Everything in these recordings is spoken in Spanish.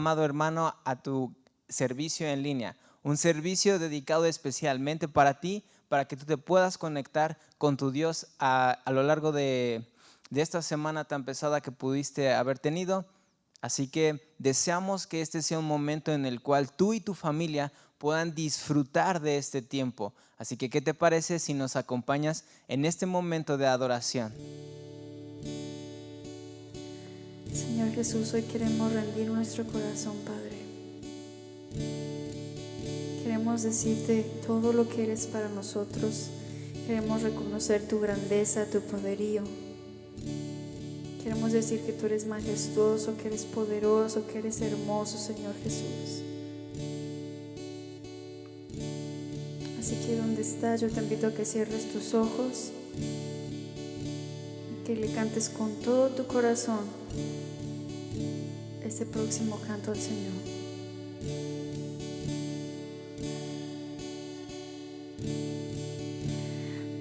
amado hermano, a tu servicio en línea. Un servicio dedicado especialmente para ti, para que tú te puedas conectar con tu Dios a lo largo de esta semana tan pesada que pudiste haber tenido. Así que deseamos que este sea un momento en el cual tú y tu familia puedan disfrutar de este tiempo. Así que, ¿qué te parece si nos acompañas en este momento de adoración? Señor Jesús, hoy queremos rendir nuestro corazón, Padre. Queremos decirte todo lo que eres para nosotros. Queremos reconocer tu grandeza, tu poderío. Queremos decir que tú eres majestuoso, que eres poderoso, que eres hermoso, Señor Jesús. Así que donde estás, yo te invito a que cierres tus ojos y que le cantes con todo tu corazón este próximo canto al Señor.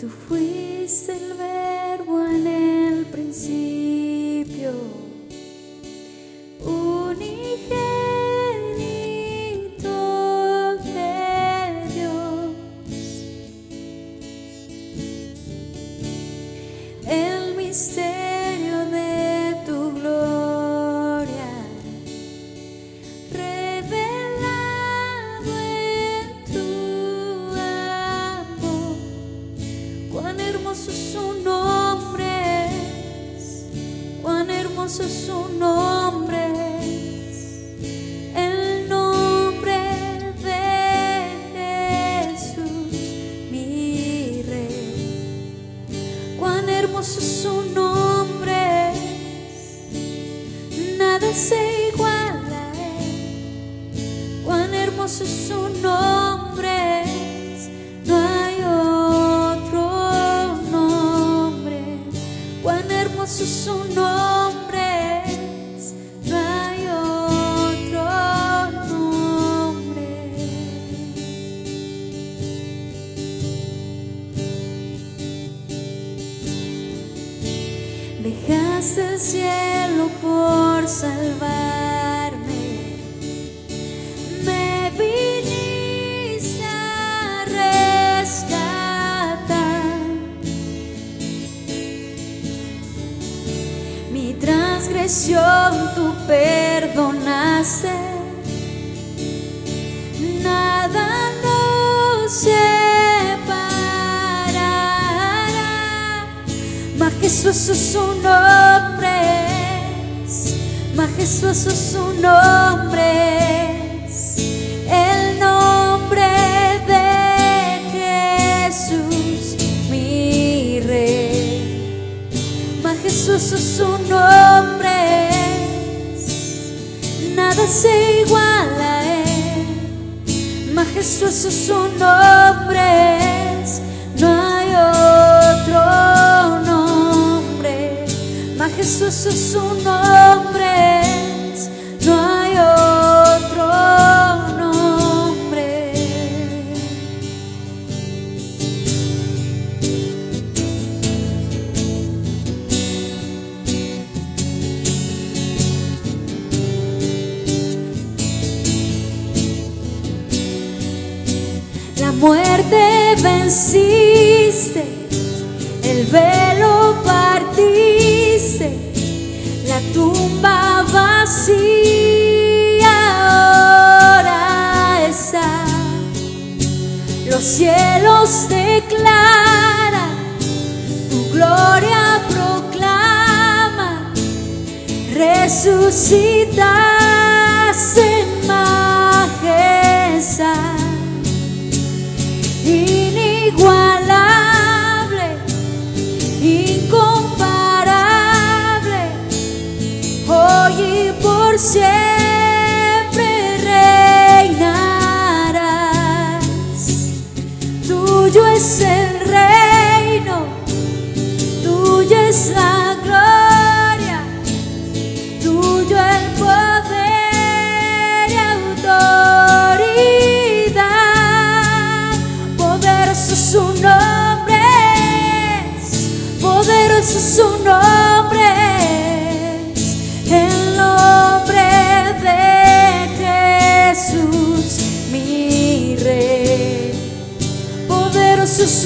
Tú fuiste el verbo en el principio, unigénito de Dios, el misterio de tu gloria revelado en tu amor. Cuán hermoso su nombre es, cuán hermoso su nombre es, el nombre de Jesús, mi Rey. Cuán hermoso su nombre es, nada se iguala a él. Cuán hermoso su nombre es, no hay otro nombre. Cuán hermoso su nombre es, no hay otro nombre. Dejaste el cielo por salvarme, me viniste a rescatar. Mi transgresión tú perdonaste, nada nos separará. Majestuoso su nombre es, majestuoso su nombre es, el nombre de Jesús, mi Rey. Majestuoso su nombre es, nada se iguala a él. Majestuoso su nombre es, no hay otro nombre. Majestuoso su nombre es, no hay otro nombre. La muerte venciste, el velo partiste, la tumba vacía ahora está. Los cielos declaran, tu gloria proclama, resucitaste en majestad. Inigualable, incomparable, hoy y por siempre reinarás. Tuyo es el reino, tuya es la gloria, tuyo el poder y autoridad. Poderoso su nombre es, poderoso su nombre es, el nombre de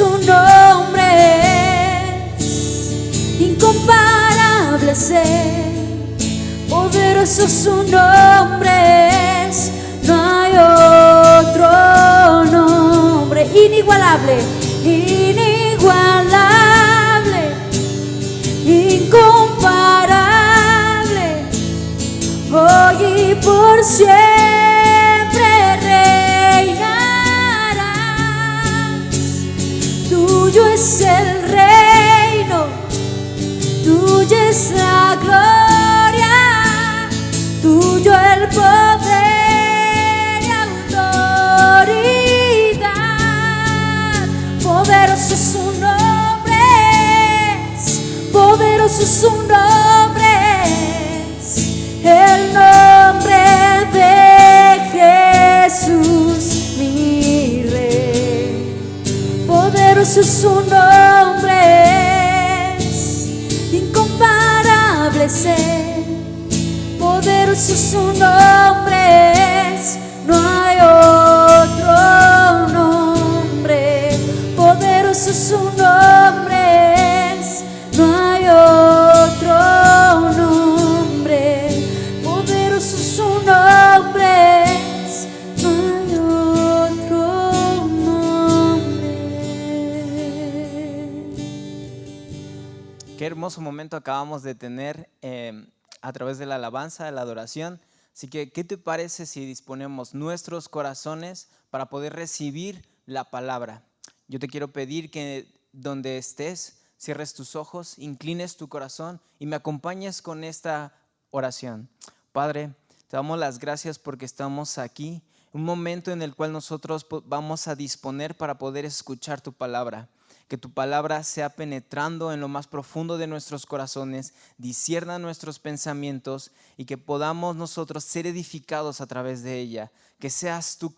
su nombre es incomparable ser, poderoso su nombre es, no hay otro nombre, inigualable, inigualable, incomparable, hoy y por siempre reinarás. Tuyo es el reino, tuya es la gloria, tuyo el poder y autoridad. Poderoso su nombre es, poderoso su nombre es, el nombre de Jesús mi Rey. Poderoso su nombre es, incomparable ser, poderoso su nombre es, no hay otro nombre. Poderoso su nombre es, no hay otro nombre. Poderoso su nombre es, no hay otro nombre. Qué hermoso momento acabamos de tener a través de la alabanza, de la adoración. Así que, ¿qué te parece si disponemos nuestros corazones para poder recibir la palabra? Yo te quiero pedir que donde estés, cierres tus ojos, inclines tu corazón y me acompañes con esta oración. Padre, te damos las gracias porque estamos aquí, un momento en el cual nosotros vamos a disponer para poder escuchar tu palabra. Que tu palabra sea penetrando en lo más profundo de nuestros corazones, discierna nuestros pensamientos y que podamos nosotros ser edificados a través de ella. Que seas tú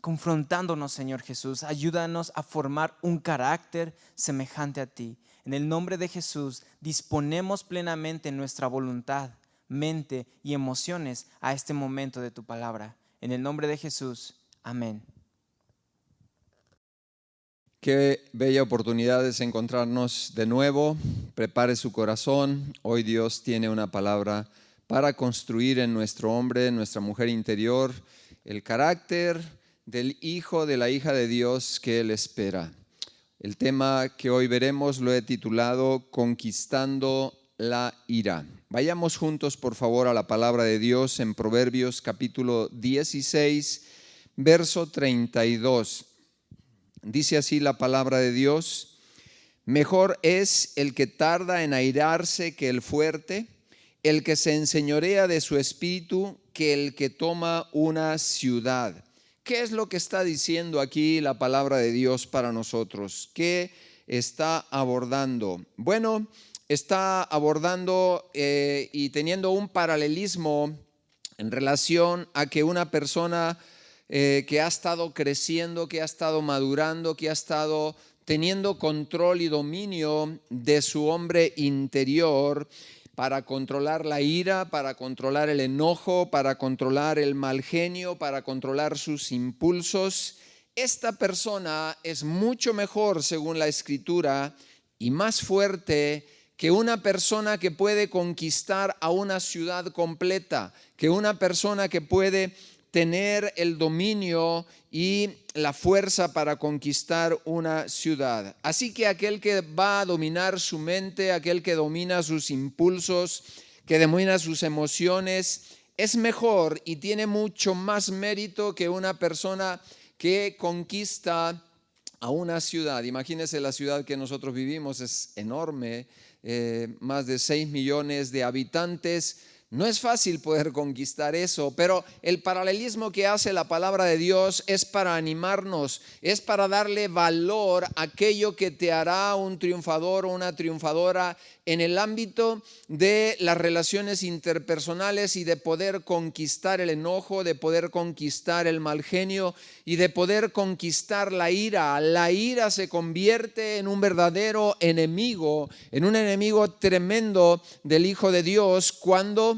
confrontándonos, Señor Jesús. Ayúdanos a formar un carácter semejante a ti. En el nombre de Jesús, disponemos plenamente nuestra voluntad, mente y emociones a este momento de tu palabra. En el nombre de Jesús, amén. Qué bella oportunidad es encontrarnos de nuevo. Prepare su corazón. Hoy Dios tiene una palabra para construir en nuestro hombre, en nuestra mujer interior, el carácter del hijo, de la hija de Dios que Él espera. El tema que hoy veremos lo he titulado Conquistando la ira. Vayamos juntos, por favor, a la palabra de Dios en Proverbios capítulo 16, verso 32. Dice así la palabra de Dios: mejor es el que tarda en airarse que el fuerte, el que se enseñorea de su espíritu que el que toma una ciudad. ¿Qué es lo que está diciendo aquí la palabra de Dios para nosotros? ¿Qué está abordando? Bueno, está abordando y teniendo un paralelismo en relación a que una persona que ha estado creciendo, que ha estado madurando, que ha estado teniendo control y dominio de su hombre interior para controlar la ira, para controlar el enojo, para controlar el mal genio, para controlar sus impulsos. Esta persona es mucho mejor, según la Escritura, y más fuerte que una persona que puede conquistar a una ciudad completa, que una persona que puede tener el dominio y la fuerza para conquistar una ciudad. Así que aquel que va a dominar su mente, aquel que domina sus impulsos, que domina sus emociones, es mejor y tiene mucho más mérito que una persona que conquista a una ciudad. Imagínense, la ciudad que nosotros vivimos es enorme, más de 6 millones de habitantes. No es fácil poder conquistar eso, pero el paralelismo que hace la palabra de Dios es para animarnos, es para darle valor a aquello que te hará un triunfador o una triunfadora en el ámbito de las relaciones interpersonales y de poder conquistar el enojo, de poder conquistar el mal genio y de poder conquistar la ira. La ira se convierte en un verdadero enemigo, en un enemigo tremendo del Hijo de Dios cuando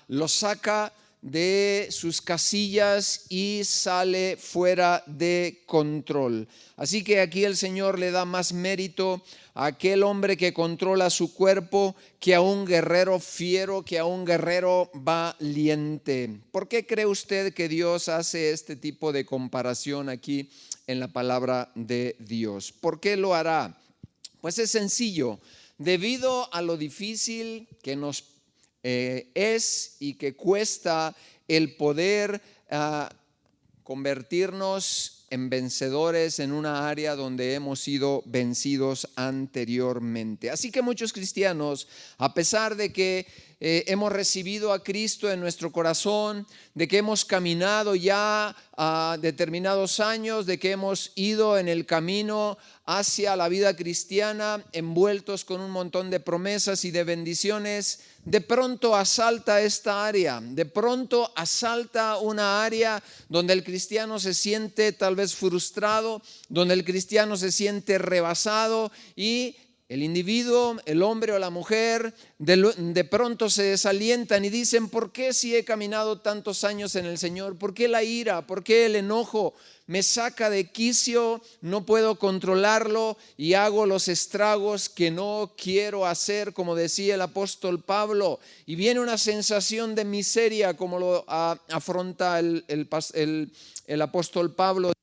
lo saca de sus casillas y sale fuera de control. Así que aquí el Señor le da más mérito a aquel hombre que controla su cuerpo que a un guerrero fiero, que a un guerrero valiente. ¿Por qué cree usted que Dios hace este tipo de comparación aquí en la palabra de Dios? ¿Por qué lo hará? Pues es sencillo. Debido a lo difícil que nos es y que cuesta el poder convertirnos en vencedores en una área donde hemos sido vencidos anteriormente. Así que muchos cristianos, a pesar de que hemos recibido a Cristo en nuestro corazón, de que hemos caminado ya a determinados años, de que hemos ido en el camino hacia la vida cristiana, envueltos con un montón de promesas y de bendiciones, de pronto asalta esta área, de pronto asalta una área donde el cristiano se siente tal vez frustrado, donde el cristiano se siente rebasado y el individuo, el hombre o la mujer, de pronto se desalientan y dicen: ¿por qué si he caminado tantos años en el Señor? ¿Por qué la ira? ¿Por qué el enojo me saca de quicio? No puedo controlarlo y hago los estragos que no quiero hacer, como decía el apóstol Pablo. Y viene una sensación de miseria, como lo afronta el apóstol Pablo: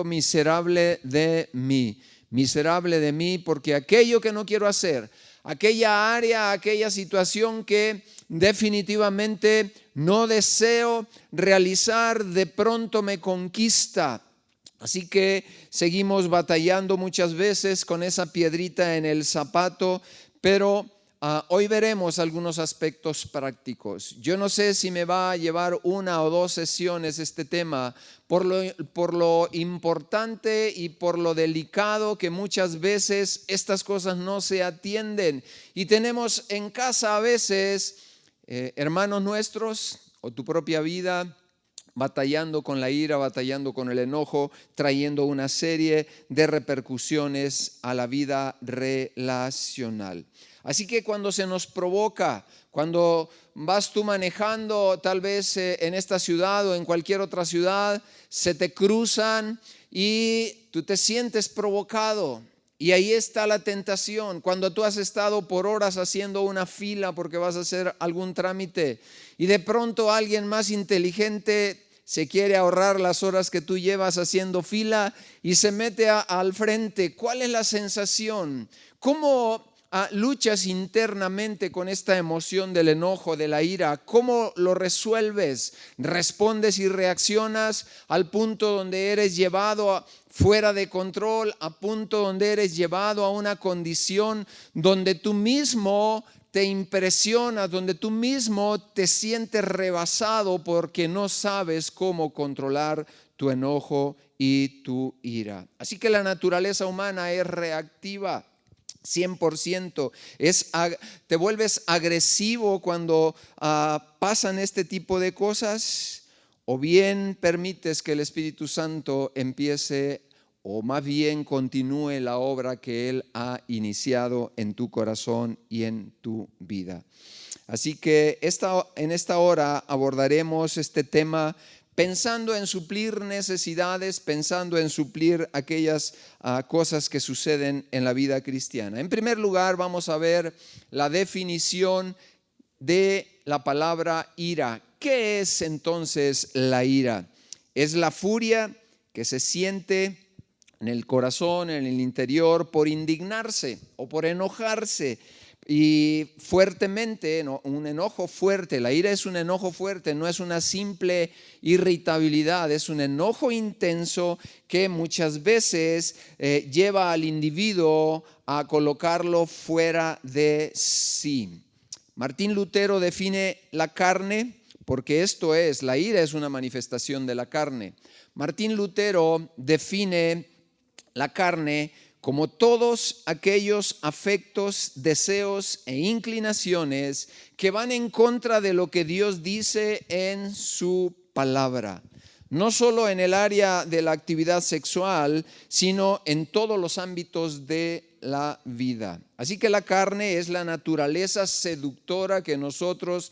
miserable de mí. Miserable de mí, porque aquello que no quiero hacer, aquella área, aquella situación que definitivamente no deseo realizar, de pronto me conquista. Así que seguimos batallando muchas veces con esa piedrita en el zapato, pero hoy veremos algunos aspectos prácticos. Yo no sé si me va a llevar 1 o 2 sesiones este tema, por lo importante y por lo delicado que muchas veces estas cosas no se atienden. Y tenemos en casa a veces hermanos nuestros o tu propia vida batallando con la ira, batallando con el enojo, trayendo una serie de repercusiones a la vida relacional. Así que cuando se nos provoca, cuando vas tú manejando tal vez en esta ciudad o en cualquier otra ciudad, se te cruzan y tú te sientes provocado. Y ahí está la tentación. Cuando tú has estado por horas haciendo una fila porque vas a hacer algún trámite y de pronto alguien más inteligente se quiere ahorrar las horas que tú llevas haciendo fila y se mete al frente. ¿Cuál es la sensación? ¿Cómo luchas internamente con esta emoción del enojo, de la ira? ¿Cómo lo resuelves? ¿Respondes y reaccionas al punto donde eres llevado fuera de control, a punto donde eres llevado a una condición donde tú mismo te impresionas, donde tú mismo te sientes rebasado porque no sabes cómo controlar tu enojo y tu ira? Así que la naturaleza humana es reactiva. 100%. Te vuelves agresivo cuando pasan este tipo de cosas, o bien permites que el Espíritu Santo empiece, o más bien continúe la obra que Él ha iniciado en tu corazón y en tu vida. Así que en esta hora abordaremos este tema pensando en suplir necesidades, pensando en suplir aquellas cosas que suceden en la vida cristiana. En primer lugar, vamos a ver la definición de la palabra ira. ¿Qué es entonces la ira? Es la furia que se siente en el corazón, en el interior, por indignarse o por enojarse. Y fuertemente, ¿no? Un enojo fuerte. La ira es un enojo fuerte, no es una simple irritabilidad, es un enojo intenso que muchas veces lleva al individuo a colocarlo fuera de sí. Martín Lutero define la carne, porque esto es, la ira es una manifestación de la carne. Martín Lutero define la carne como todos aquellos afectos, deseos e inclinaciones que van en contra de lo que Dios dice en su palabra. No solo en el área de la actividad sexual, sino en todos los ámbitos de la vida. Así que la carne es la naturaleza seductora que nosotros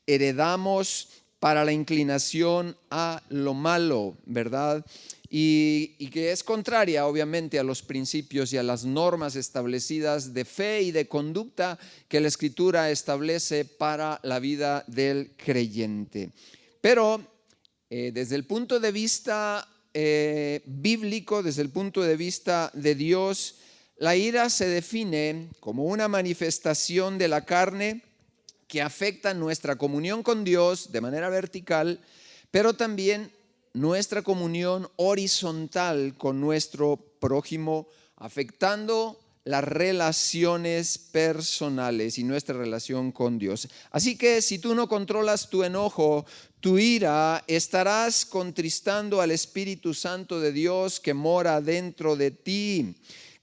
heredamos para la inclinación a lo malo, ¿verdad? Y que es contraria, obviamente, a los principios y a las normas establecidas de fe y de conducta que la Escritura establece para la vida del creyente. Pero desde el punto de vista bíblico, desde el punto de vista de Dios, la ira se define como una manifestación de la carne que afecta nuestra comunión con Dios de manera vertical, pero también nuestra comunión horizontal con nuestro prójimo, afectando las relaciones personales y nuestra relación con Dios. Así que si tú no controlas tu enojo, tu ira, estarás contristando al Espíritu Santo de Dios que mora dentro de ti,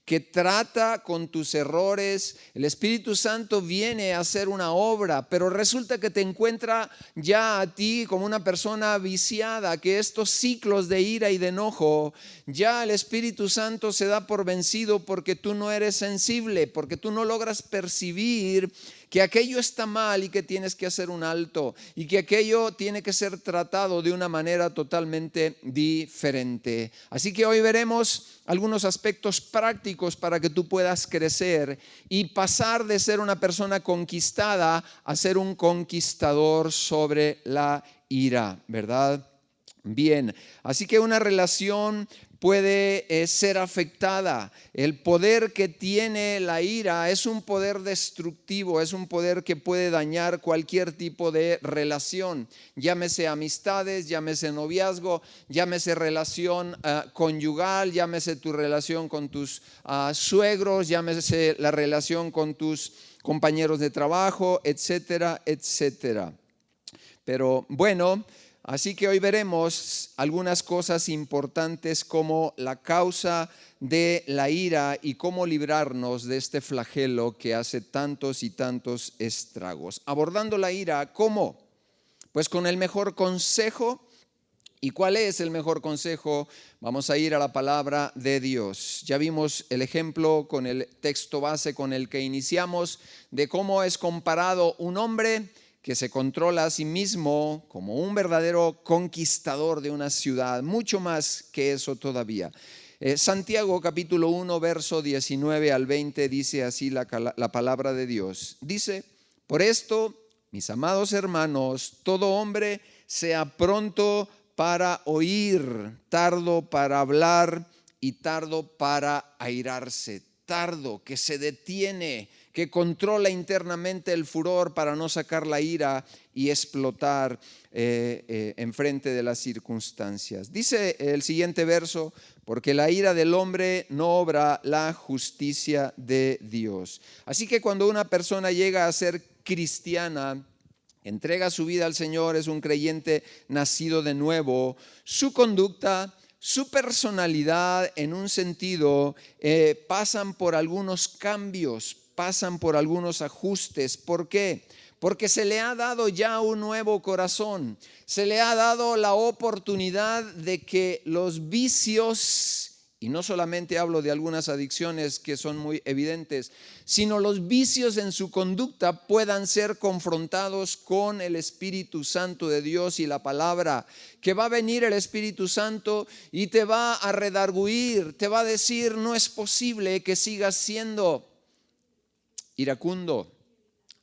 que trata con tus errores. El Espíritu Santo viene a hacer una obra, pero resulta que te encuentra ya a ti como una persona viciada, que estos ciclos de ira y de enojo, ya el Espíritu Santo se da por vencido porque tú no eres sensible, porque tú no logras percibir que aquello está mal y que tienes que hacer un alto y que aquello tiene que ser tratado de una manera totalmente diferente. Así que hoy veremos algunos aspectos prácticos para que tú puedas crecer y pasar de ser una persona conquistada a ser un conquistador sobre la ira, ¿verdad? Bien, así que una relación puede ser afectada. El poder que tiene la ira es un poder destructivo, es un poder que puede dañar cualquier tipo de relación, llámese amistades, llámese noviazgo, llámese relación conyugal, llámese tu relación con tus suegros, llámese la relación con tus compañeros de trabajo, etcétera, etcétera. Pero bueno, así que hoy veremos algunas cosas importantes como la causa de la ira y cómo librarnos de este flagelo que hace tantos y tantos estragos. Abordando la ira, ¿cómo? Pues con el mejor consejo. ¿Y cuál es el mejor consejo? Vamos a ir a la palabra de Dios. Ya vimos el ejemplo con el texto base con el que iniciamos de cómo es comparado un hombre que se controla a sí mismo como un verdadero conquistador de una ciudad, mucho más que eso todavía. Santiago capítulo 1, verso 19 al 20 dice así la palabra de Dios. Dice, por esto, mis amados hermanos, todo hombre sea pronto para oír, tardo para hablar y tardo para airarse. Tardo, que se detiene, que controla internamente el furor para no sacar la ira y explotar en frente de las circunstancias. Dice el siguiente verso, porque la ira del hombre no obra la justicia de Dios. Así que cuando una persona llega a ser cristiana, entrega su vida al Señor, es un creyente nacido de nuevo, su conducta, su personalidad en un sentido pasan por algunos cambios, pasan por algunos ajustes. ¿Por qué? Porque se le ha dado ya un nuevo corazón, se le ha dado la oportunidad de que los vicios, y no solamente hablo de algunas adicciones que son muy evidentes, sino los vicios en su conducta puedan ser confrontados con el Espíritu Santo de Dios y la palabra, que va a venir el Espíritu Santo y te va a redarguir, te va a decir, no es posible que sigas siendo iracundo.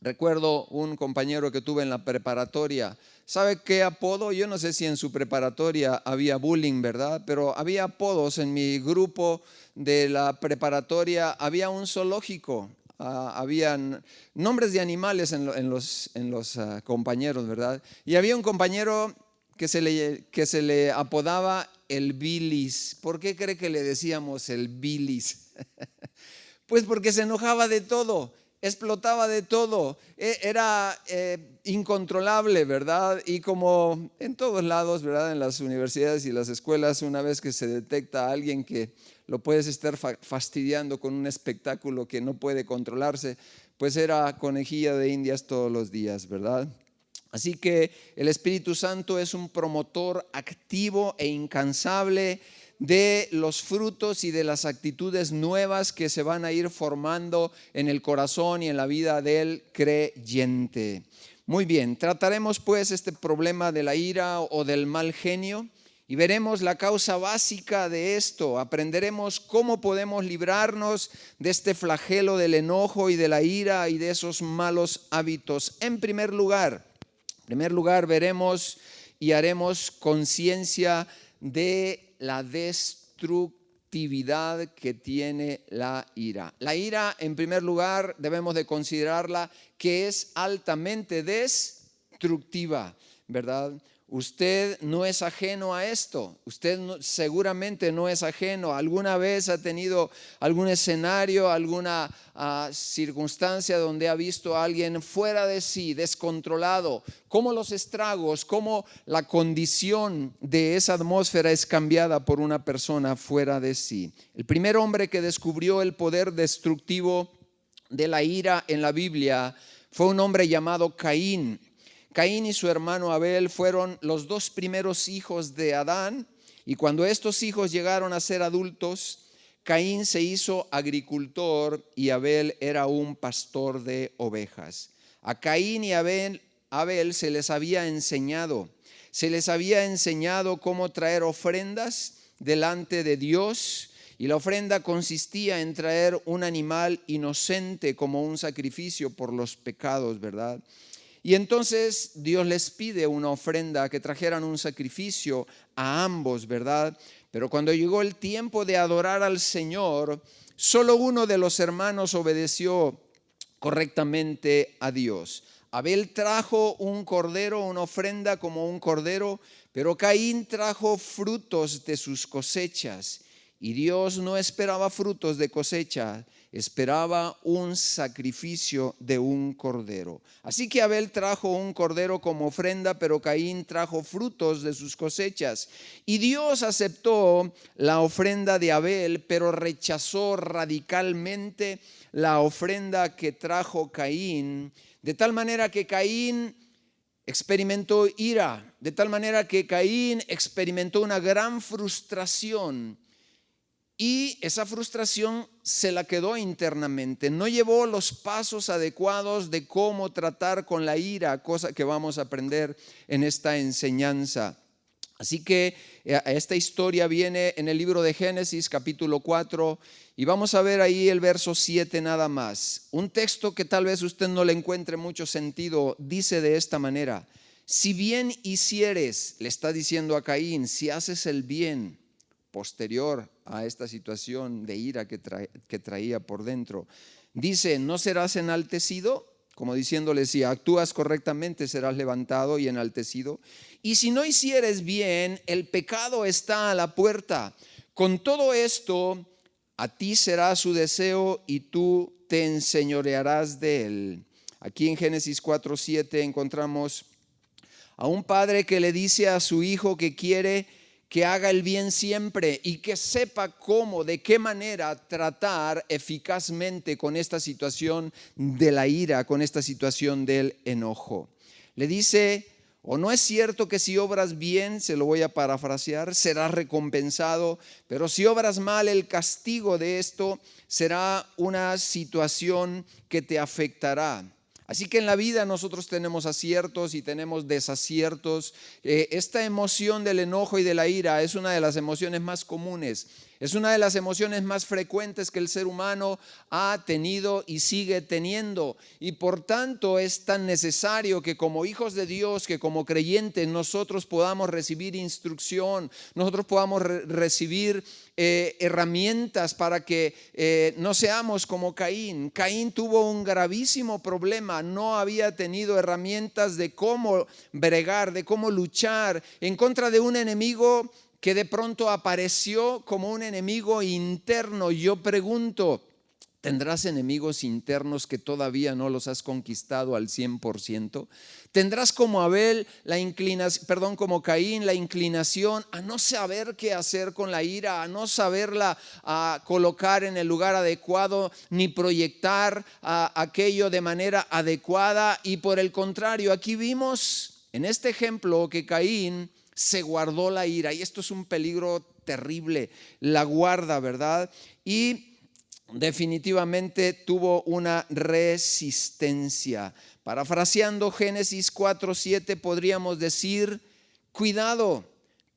Recuerdo un compañero que tuve en la preparatoria. ¿Sabe qué apodo? Yo no sé si en su preparatoria había bullying, ¿verdad? Pero había apodos en mi grupo de la preparatoria. Había un zoológico, habían nombres de animales en los compañeros, ¿verdad? Y había un compañero que se le apodaba el bilis. ¿Por qué cree que le decíamos el bilis? Pues porque se enojaba de todo, explotaba de todo, era incontrolable, ¿verdad? Y como en todos lados, ¿verdad? En las universidades y las escuelas, una vez que se detecta a alguien que lo puedes estar fastidiando con un espectáculo que no puede controlarse, pues era conejilla de indias todos los días, ¿verdad? Así que el Espíritu Santo es un promotor activo e incansable de los frutos y de las actitudes nuevas que se van a ir formando en el corazón y en la vida del creyente. Muy bien, trataremos pues este problema de la ira o del mal genio y veremos la causa básica de esto. Aprenderemos cómo podemos librarnos de este flagelo del enojo y de la ira y de esos malos hábitos. En primer lugar veremos y haremos conciencia de la destructividad que tiene la ira. La ira, en primer lugar, debemos de considerarla que es altamente destructiva, ¿verdad? Usted no es ajeno a esto, seguramente no es ajeno. ¿Alguna vez ha tenido algún escenario, alguna circunstancia donde ha visto a alguien fuera de sí, descontrolado? Cómo los estragos, cómo la condición de esa atmósfera es cambiada por una persona fuera de sí. El primer hombre que descubrió el poder destructivo de la ira en la Biblia fue un hombre llamado Caín. Caín y su hermano Abel fueron los dos primeros hijos de Adán, y cuando estos hijos llegaron a ser adultos, Caín se hizo agricultor y Abel era un pastor de ovejas. A Caín y Abel se les había enseñado cómo traer ofrendas delante de Dios, y la ofrenda consistía en traer un animal inocente como un sacrificio por los pecados, ¿verdad? Y entonces Dios les pide una ofrenda, que trajeran un sacrificio a ambos, ¿verdad? Pero cuando llegó el tiempo de adorar al Señor, solo uno de los hermanos obedeció correctamente a Dios. Abel trajo un cordero, una ofrenda como un cordero, pero Caín trajo frutos de sus cosechas. Y Dios no esperaba frutos de cosecha, esperaba un sacrificio de un cordero. Así que Abel trajo un cordero como ofrenda, pero Caín trajo frutos de sus cosechas. Y Dios aceptó la ofrenda de Abel, pero rechazó radicalmente la ofrenda que trajo Caín, de tal manera que Caín experimentó ira, de tal manera que Caín experimentó una gran frustración. Y esa frustración se la quedó internamente, no llevó los pasos adecuados de cómo tratar con la ira, cosa que vamos a aprender en esta enseñanza. Así que esta historia viene en el libro de Génesis capítulo 4 y vamos a ver ahí el verso 7 nada más. Un texto que tal vez usted no le encuentre mucho sentido, dice de esta manera: si bien hicieres, le está diciendo a Caín, si haces el bien, posterior a esta situación de ira que traía por dentro, dice, ¿no serás enaltecido? Como diciéndole, si actúas correctamente serás levantado y enaltecido. Y si no hicieres bien, el pecado está a la puerta. Con todo esto, a ti será su deseo y tú te enseñorearás de él. Aquí en Génesis 4:7 encontramos a un padre que le dice a su hijo que quiere que haga el bien siempre y que sepa cómo, de qué manera tratar eficazmente con esta situación de la ira, con esta situación del enojo. Le dice, ¿o no es cierto que si obras bien, se lo voy a parafrasear, serás recompensado, pero si obras mal, el castigo de esto será una situación que te afectará? Así que en la vida nosotros tenemos aciertos y tenemos desaciertos. Esta emoción del enojo y de la ira es una de las emociones más comunes. Es una de las emociones más frecuentes que el ser humano ha tenido y sigue teniendo. Y por tanto es tan necesario que como hijos de Dios, que como creyentes nosotros podamos recibir instrucción, nosotros podamos recibir herramientas para que no seamos como Caín. Caín tuvo un gravísimo problema, no había tenido herramientas de cómo bregar, de cómo luchar en contra de un enemigo que de pronto apareció como un enemigo interno. Yo pregunto, ¿tendrás enemigos internos que todavía no los has conquistado al 100%? ¿Tendrás como como Caín, la inclinación a no saber qué hacer con la ira, a no saberla a colocar en el lugar adecuado, ni proyectar aquello de manera adecuada? Y por el contrario, aquí vimos en este ejemplo que Caín se guardó la ira, y esto es un peligro terrible, la guarda, ¿verdad? Y definitivamente tuvo una resistencia. Parafraseando Génesis 4:7 podríamos decir, cuidado,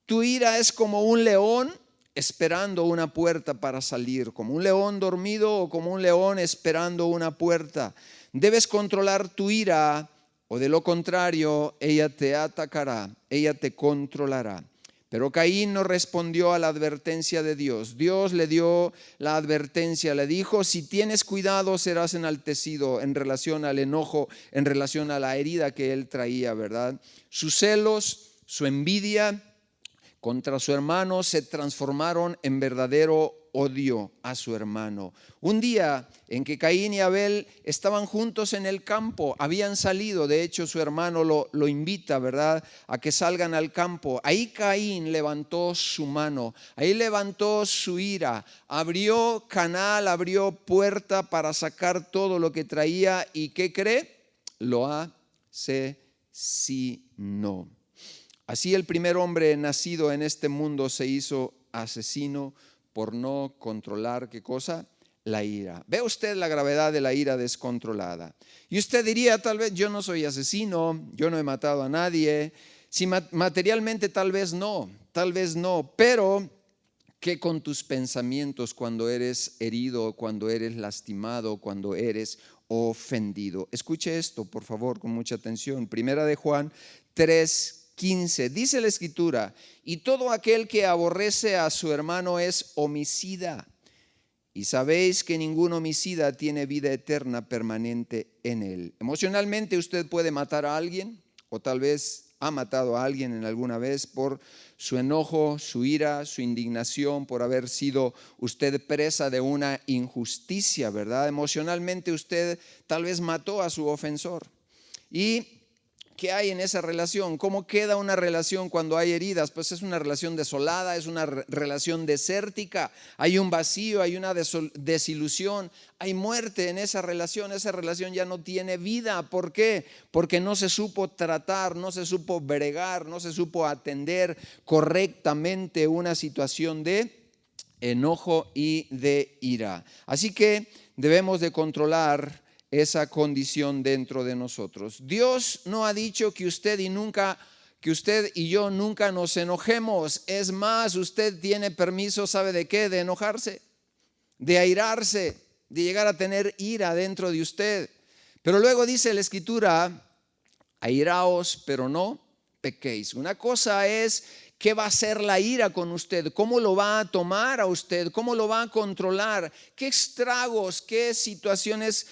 tu ira es como un león esperando una puerta para salir, como un león dormido o como un león esperando una puerta. Debes controlar tu ira o de lo contrario, ella te atacará, ella te controlará. Pero Caín no respondió a la advertencia de Dios. Dios le dio la advertencia, le dijo, si tienes cuidado serás enaltecido en relación al enojo, en relación a la herida que él traía, ¿verdad? Sus celos, su envidia contra su hermano se transformaron en verdadero odio a su hermano. Un día en que Caín y Abel estaban juntos en el campo, habían salido, de hecho su hermano lo invita, ¿verdad?, a que salgan al campo. Ahí Caín levantó su mano, ahí levantó su ira, abrió canal, abrió puerta para sacar todo lo que traía y ¿qué cree? Lo asesinó. Así el primer hombre nacido en este mundo se hizo asesino por no controlar, ¿qué cosa? La ira. ¿Ve usted la gravedad de la ira descontrolada? Y usted diría, tal vez yo no soy asesino, yo no he matado a nadie. Si materialmente tal vez no, pero ¿qué con tus pensamientos cuando eres herido, cuando eres lastimado, cuando eres ofendido? Escuche esto, por favor, con mucha atención. Primera de Juan 3:15, dice la Escritura, y todo aquel que aborrece a su hermano es homicida. Y sabéis que ningún homicida tiene vida eterna permanente en él. Emocionalmente usted puede matar a alguien, o tal vez ha matado a alguien en alguna vez por su enojo, su ira, su indignación, por haber sido usted presa de una injusticia, ¿verdad? Emocionalmente usted tal vez mató a su ofensor. ¿Y qué hay en esa relación? ¿Cómo queda una relación cuando hay heridas? Pues es una relación desolada, es una relación desértica, hay un vacío, hay una desilusión, hay muerte en esa relación ya no tiene vida. ¿Por qué? Porque no se supo tratar, no se supo bregar, no se supo atender correctamente una situación de enojo y de ira. Así que debemos de controlar esa condición dentro de nosotros. Dios no ha dicho que usted y yo nunca nos enojemos. Es más, usted tiene permiso, ¿sabe de qué? De enojarse, de airarse, de llegar a tener ira dentro de usted. Pero luego dice la Escritura, airaos, pero no pequéis. Una cosa es ¿qué va a hacer la ira con usted? ¿Cómo lo va a tomar a usted? ¿Cómo lo va a controlar? ¿Qué estragos, qué situaciones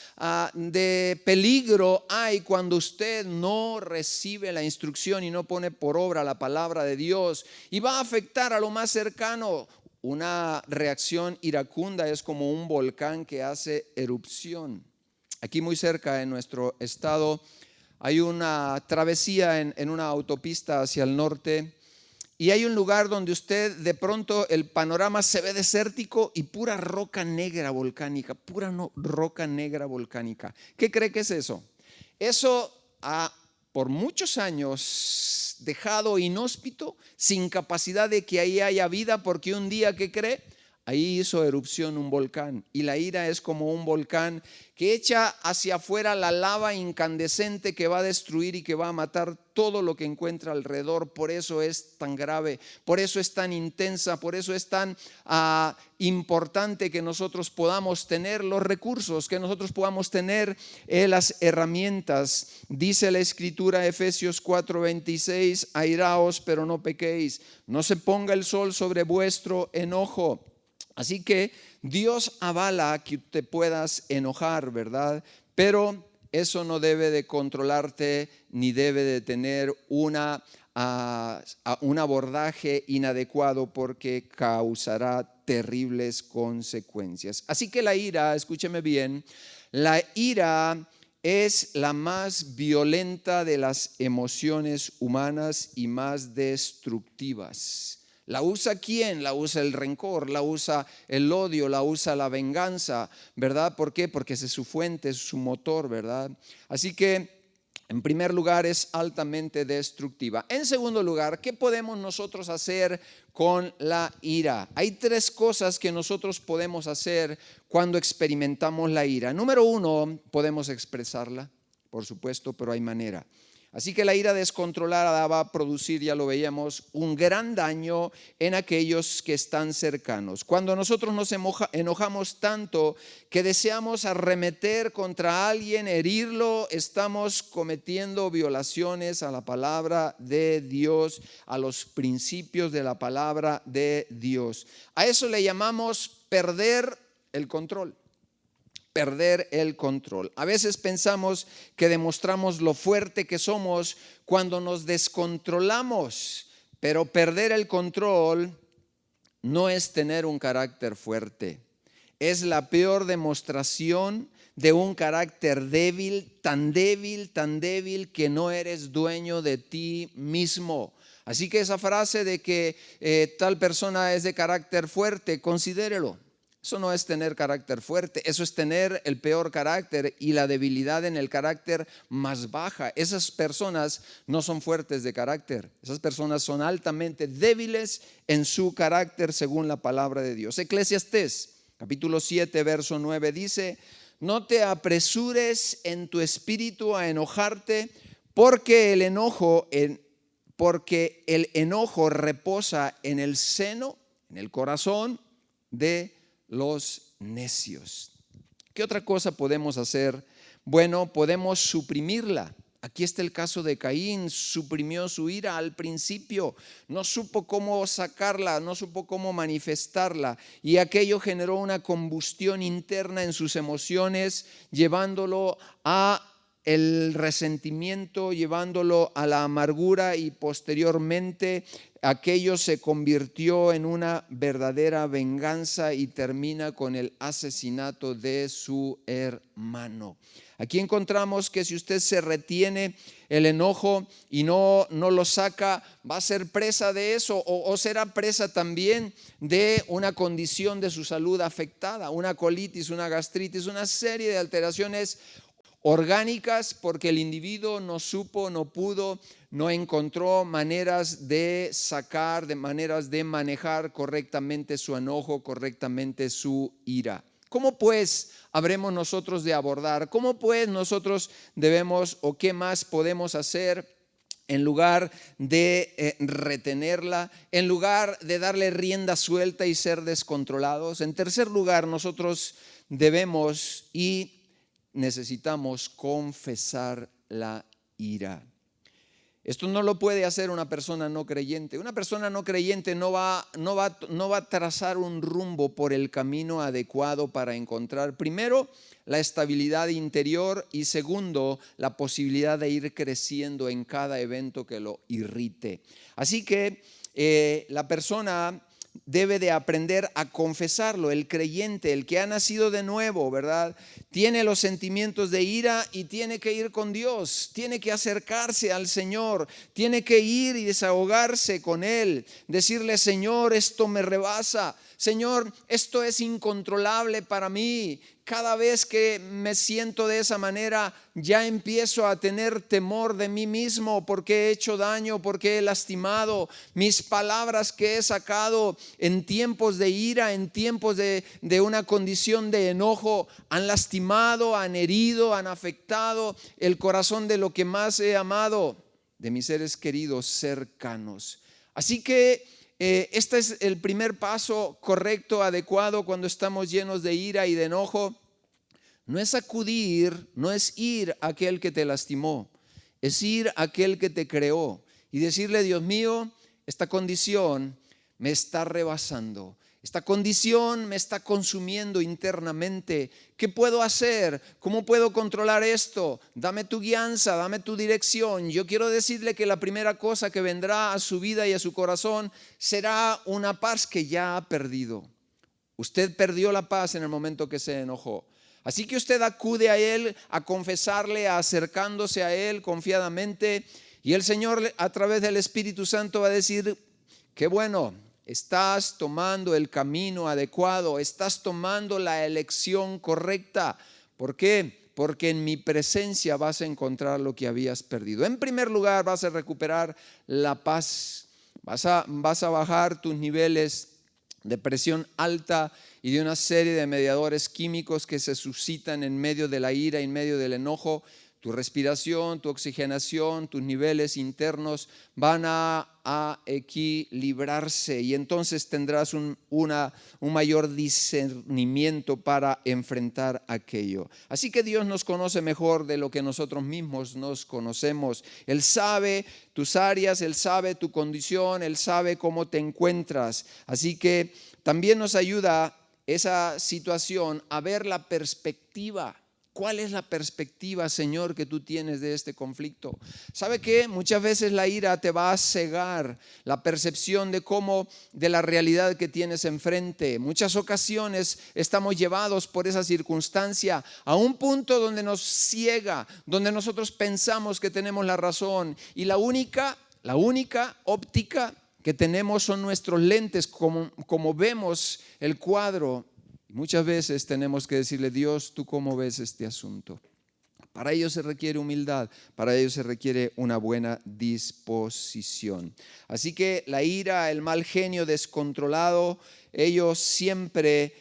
de peligro hay cuando usted no recibe la instrucción y no pone por obra la palabra de Dios? Y va a afectar a lo más cercano. Una reacción iracunda es como un volcán que hace erupción. Aquí muy cerca en nuestro estado hay una travesía en una autopista hacia el norte. Y hay un lugar donde usted de pronto el panorama se ve desértico y pura roca negra volcánica, roca negra volcánica. ¿Qué cree que es eso? Eso ha por muchos años dejado inhóspito, sin capacidad de que ahí haya vida, porque un día, ¿qué cree? Ahí hizo erupción un volcán, y la ira es como un volcán que echa hacia afuera la lava incandescente que va a destruir y que va a matar todo lo que encuentra alrededor. Por eso es tan grave, por eso es tan intensa, por eso es tan importante que nosotros podamos tener los recursos, que nosotros podamos tener las herramientas. Dice la Escritura, Efesios 4:26, airaos pero no pequéis, no se ponga el sol sobre vuestro enojo. Así que Dios avala que te puedas enojar, ¿verdad? Pero eso no debe de controlarte ni debe de tener un abordaje inadecuado, porque causará terribles consecuencias. Así que la ira, escúcheme bien, la ira es la más violenta de las emociones humanas y más destructivas. ¿La usa quién? La usa el rencor, la usa el odio, la usa la venganza, ¿verdad? ¿Por qué? Porque esa es su fuente, es su motor, ¿verdad? Así que En primer lugar, es altamente destructiva. En segundo lugar, ¿qué podemos nosotros hacer con la ira? Hay 3 cosas que nosotros podemos hacer cuando experimentamos la ira. Número 1, podemos expresarla, por supuesto, pero hay manera. Así que la ira descontrolada va a producir, ya lo veíamos, un gran daño en aquellos que están cercanos. Cuando nosotros nos enojamos tanto que deseamos arremeter contra alguien, herirlo, estamos cometiendo violaciones a la palabra de Dios, a los principios de la palabra de Dios. A eso le llamamos perder el control. Perder el control. A veces pensamos que demostramos lo fuerte que somos cuando nos descontrolamos, pero perder el control no es tener un carácter fuerte. Es la peor demostración de un carácter débil, tan débil que no eres dueño de ti mismo. Así que esa frase de que tal persona es de carácter fuerte, considérelo. Eso no es tener carácter fuerte, eso es tener el peor carácter y la debilidad en el carácter más baja. Esas personas no son fuertes de carácter, esas personas son altamente débiles en su carácter según la palabra de Dios. Eclesiastés, capítulo 7, verso 9 dice: no te apresures en tu espíritu a enojarte, porque el enojo reposa en el seno, en el corazón de los necios. ¿Qué otra cosa podemos hacer? Bueno, podemos suprimirla. Aquí está el caso de Caín, suprimió su ira al principio, no supo cómo sacarla, no supo cómo manifestarla, y aquello generó una combustión interna en sus emociones, llevándolo a el resentimiento, llevándolo a la amargura, y posteriormente aquello se convirtió en una verdadera venganza y termina con el asesinato de su hermano. Aquí encontramos que si usted se retiene el enojo y no lo saca, va a ser presa de eso, o será presa también de una condición de su salud afectada, una colitis, una gastritis, una serie de alteraciones orgánicas, porque el individuo no supo, no pudo, no encontró maneras de sacar, de maneras de manejar correctamente su enojo, correctamente su ira. ¿Cómo pues habremos nosotros de abordar? ¿Cómo pues nosotros debemos, o qué más podemos hacer en lugar de retenerla, en lugar de darle rienda suelta y ser descontrolados? En tercer lugar, nosotros debemos y necesitamos confesar la ira. Esto no lo puede hacer una persona no creyente. Una persona no creyente no va a trazar un rumbo por el camino adecuado para encontrar, primero, la estabilidad interior, y segundo, la posibilidad de ir creciendo en cada evento que lo irrite. Así que la persona debe de aprender a confesarlo. El creyente, el que ha nacido de nuevo, ¿verdad?, tiene los sentimientos de ira y tiene que ir con Dios, tiene que acercarse al Señor, tiene que ir y desahogarse con Él, decirle: Señor, esto me rebasa, Señor, esto es incontrolable para mí. Cada vez que me siento de esa manera, ya empiezo a tener temor de mí mismo, porque he hecho daño, porque he lastimado. Mis palabras que he sacado en tiempos de ira, en tiempos de una condición de enojo, han lastimado, han herido, han afectado el corazón de lo que más he amado, de mis seres queridos cercanos. Así que este es el primer paso correcto, adecuado, cuando estamos llenos de ira y de enojo. No es acudir, no es ir a aquel que te lastimó, es ir a aquel que te creó y decirle: Dios mío, esta condición me está rebasando, esta condición me está consumiendo internamente. ¿Qué puedo hacer? ¿Cómo puedo controlar esto? Dame tu guianza, dame tu dirección. Yo quiero decirle que la primera cosa que vendrá a su vida y a su corazón será una paz que ya ha perdido. Usted perdió la paz en el momento que se enojó. Así que usted acude a Él, a confesarle, acercándose a Él confiadamente, y el Señor, a través del Espíritu Santo, va a decir: qué bueno, estás tomando el camino adecuado, estás tomando la elección correcta. ¿Por qué? porque en mi presencia vas a encontrar lo que habías perdido. En primer lugar, vas a recuperar la paz, vas a bajar tus niveles de presión alta y de una serie de mediadores químicos que se suscitan en medio de la ira, en medio del enojo. Tu respiración, tu oxigenación, tus niveles internos van a equilibrarse y entonces tendrás un mayor discernimiento para enfrentar aquello. Así que Dios nos conoce mejor de lo que nosotros mismos nos conocemos. Él sabe tus áreas, Él sabe tu condición, Él sabe cómo te encuentras. Así que también nos ayuda esa situación a ver la perspectiva. ¿Cuál es la perspectiva, Señor, que tú tienes de este conflicto? ¿Sabe qué? Muchas veces la ira te va a cegar la percepción de la realidad que tienes enfrente. Muchas ocasiones estamos llevados por esa circunstancia a un punto donde nos ciega, donde nosotros pensamos que tenemos la razón y la única óptica que tenemos son nuestros lentes, como vemos el cuadro. Muchas veces tenemos que decirle: Dios, ¿tú cómo ves este asunto? Para ello se requiere humildad, para ello se requiere una buena disposición. Así que la ira, el mal genio descontrolado, ellos siempre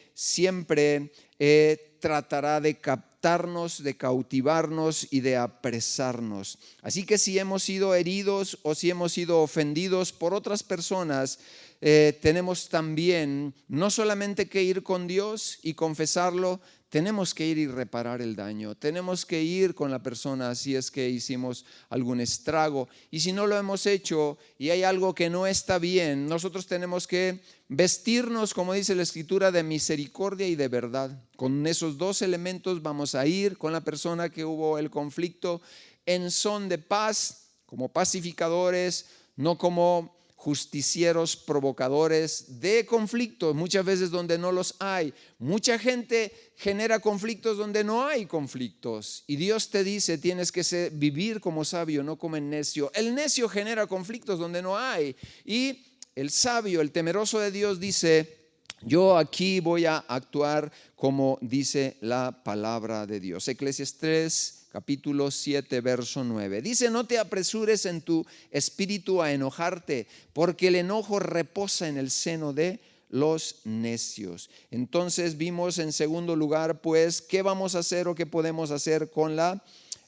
tratará de captarnos, de cautivarnos y de apresarnos. Así que si hemos sido heridos o si hemos sido ofendidos por otras personas, tenemos también no solamente que ir con Dios y confesarlo, tenemos que ir y reparar el daño. Tenemos que ir con la persona si es que hicimos algún estrago. Y si no lo hemos hecho y hay algo que no está bien, nosotros tenemos que vestirnos, como dice la Escritura, de misericordia y de verdad. Con esos dos elementos vamos a ir con la persona que hubo el conflicto en son de paz, como pacificadores, no como justicieros provocadores de conflictos, muchas veces donde no los hay. Mucha gente genera conflictos donde no hay conflictos. Y Dios te dice: tienes que vivir como sabio, no como necio. El necio genera conflictos donde no hay. Y el sabio, el temeroso de Dios dice: yo aquí voy a actuar como dice la palabra de Dios. Eclesiastés 3, capítulo 7, verso 9. Dice: no te apresures en tu espíritu a enojarte, porque el enojo reposa en el seno de los necios. Entonces vimos en segundo lugar, pues, ¿qué vamos a hacer o qué podemos hacer con la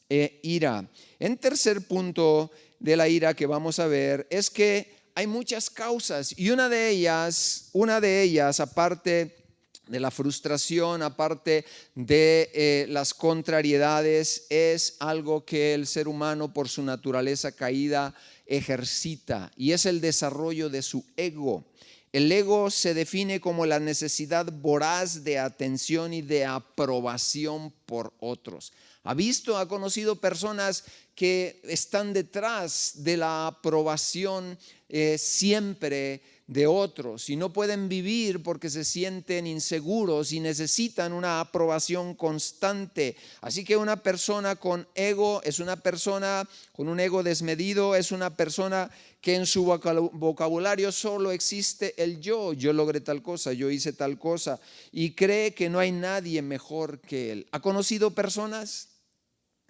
ira? En tercer punto de la ira que vamos a ver es que hay muchas causas y una de ellas, aparte de la frustración, aparte de las contrariedades, es algo que el ser humano por su naturaleza caída ejercita, y es el desarrollo de su ego. El ego se define como la necesidad voraz de atención y de aprobación por otros. Ha conocido personas que están detrás de la aprobación siempre de otros y no pueden vivir porque se sienten inseguros y necesitan una aprobación constante. Así que una persona con ego es una persona con un ego desmedido, es una persona que en su vocabulario solo existe el yo logré tal cosa, yo hice tal cosa, y cree que no hay nadie mejor que él. ¿Ha conocido personas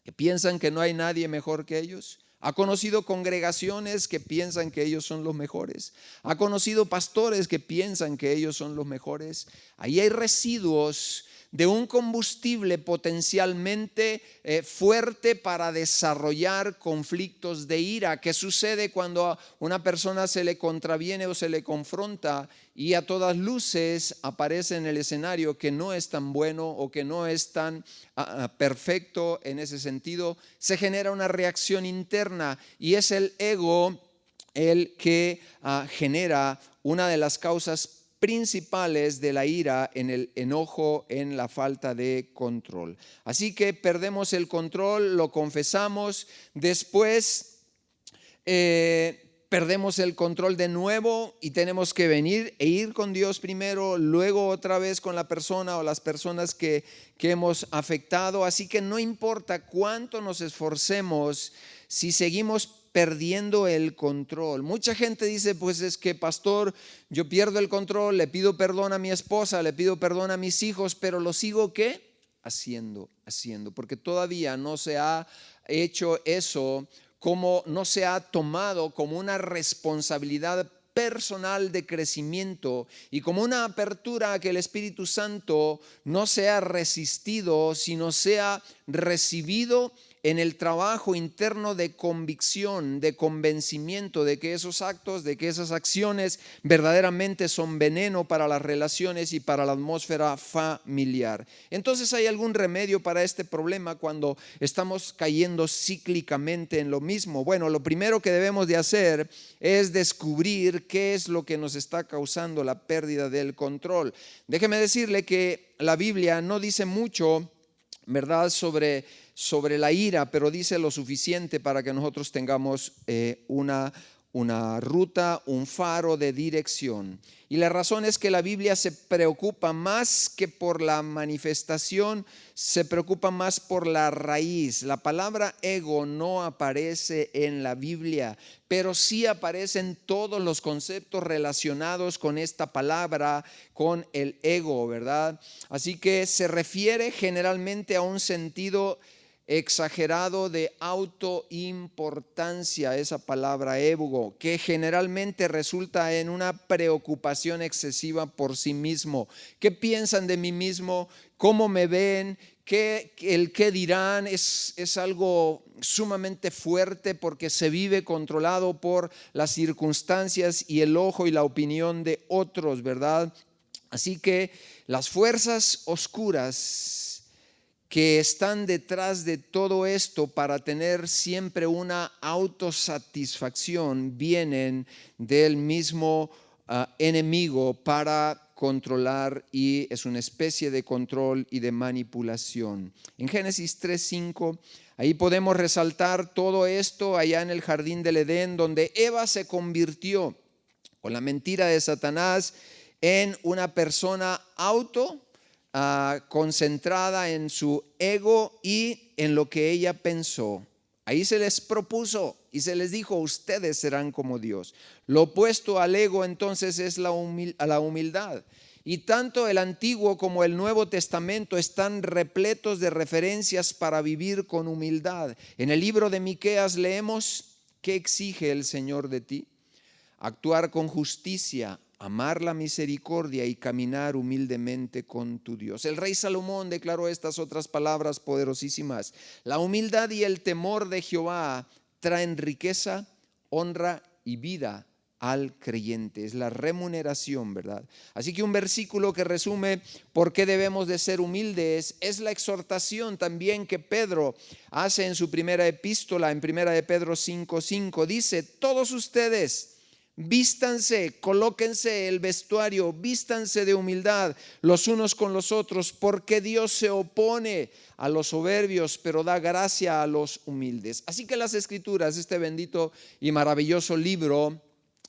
que piensan que no hay nadie mejor que ellos? ¿Ha conocido congregaciones que piensan que ellos son los mejores? ¿Ha conocido pastores que piensan que ellos son los mejores? Ahí hay residuos de un combustible potencialmente fuerte para desarrollar conflictos de ira. ¿Qué sucede cuando a una persona se le contraviene o se le confronta y a todas luces aparece en el escenario que no es tan bueno o que no es tan perfecto en ese sentido? Se genera una reacción interna y es el ego el que genera una de las causas principales de la ira, en el enojo, en la falta de control. Así que perdemos el control, lo confesamos, después perdemos el control de nuevo y tenemos que venir e ir con Dios primero, luego otra vez con la persona o las personas que hemos afectado. Así que no importa cuánto nos esforcemos, si seguimos perdiendo el control. Mucha gente dice: pues es que, pastor, yo pierdo el control, le pido perdón a mi esposa, le pido perdón a mis hijos, pero lo sigo ¿qué? haciendo, porque todavía no se ha hecho eso, como no se ha tomado como una responsabilidad personal de crecimiento y como una apertura a que el Espíritu Santo no sea resistido, sino sea recibido en el trabajo interno de convicción, de convencimiento de que esos actos, de que esas acciones verdaderamente son veneno para las relaciones y para la atmósfera familiar. Entonces, ¿hay algún remedio para este problema cuando estamos cayendo cíclicamente en lo mismo? Bueno, lo primero que debemos de hacer es descubrir qué es lo que nos está causando la pérdida del control. Déjeme decirle que la Biblia no dice mucho, ¿verdad?, sobre la ira, pero dice lo suficiente para que nosotros tengamos una ruta, un faro de dirección. Y la razón es que la Biblia se preocupa más que por la manifestación, se preocupa más por la raíz. La palabra ego no aparece en la Biblia, pero sí aparecen todos los conceptos relacionados con esta palabra, con el ego, ¿verdad? Así que se refiere generalmente a un sentido exagerado de autoimportancia, esa palabra ego, que generalmente resulta en una preocupación excesiva por sí mismo. ¿Qué piensan de mí mismo? ¿Cómo me ven? El qué dirán es algo sumamente fuerte porque se vive controlado por las circunstancias y el ojo y la opinión de otros, ¿verdad? Así que las fuerzas oscuras que están detrás de todo esto para tener siempre una autosatisfacción vienen del mismo enemigo para controlar, y es una especie de control y de manipulación. En Génesis 3:5, ahí podemos resaltar todo esto allá en el jardín del Edén, donde Eva se convirtió con la mentira de Satanás en una persona concentrada en su ego y en lo que ella pensó. Ahí se les propuso y se les dijo: ustedes serán como Dios. Lo opuesto al ego entonces es la humildad. Y tanto el Antiguo como el Nuevo Testamento están repletos de referencias para vivir con humildad. En el libro de Miqueas leemos: ¿qué exige el Señor de ti? Actuar con justicia, amar la misericordia y caminar humildemente con tu Dios. El rey Salomón declaró estas otras palabras poderosísimas: la humildad y el temor de Jehová traen riqueza, honra y vida al creyente. Es la remuneración, ¿verdad? Así que un versículo que resume por qué debemos de ser humildes es la exhortación también que Pedro hace en su primera epístola, en primera de Pedro 5:5. Dice: todos ustedes vístanse, colóquense el vestuario, vístanse de humildad los unos con los otros, porque Dios se opone a los soberbios, pero da gracia a los humildes. Así que las Escrituras, este bendito y maravilloso libro,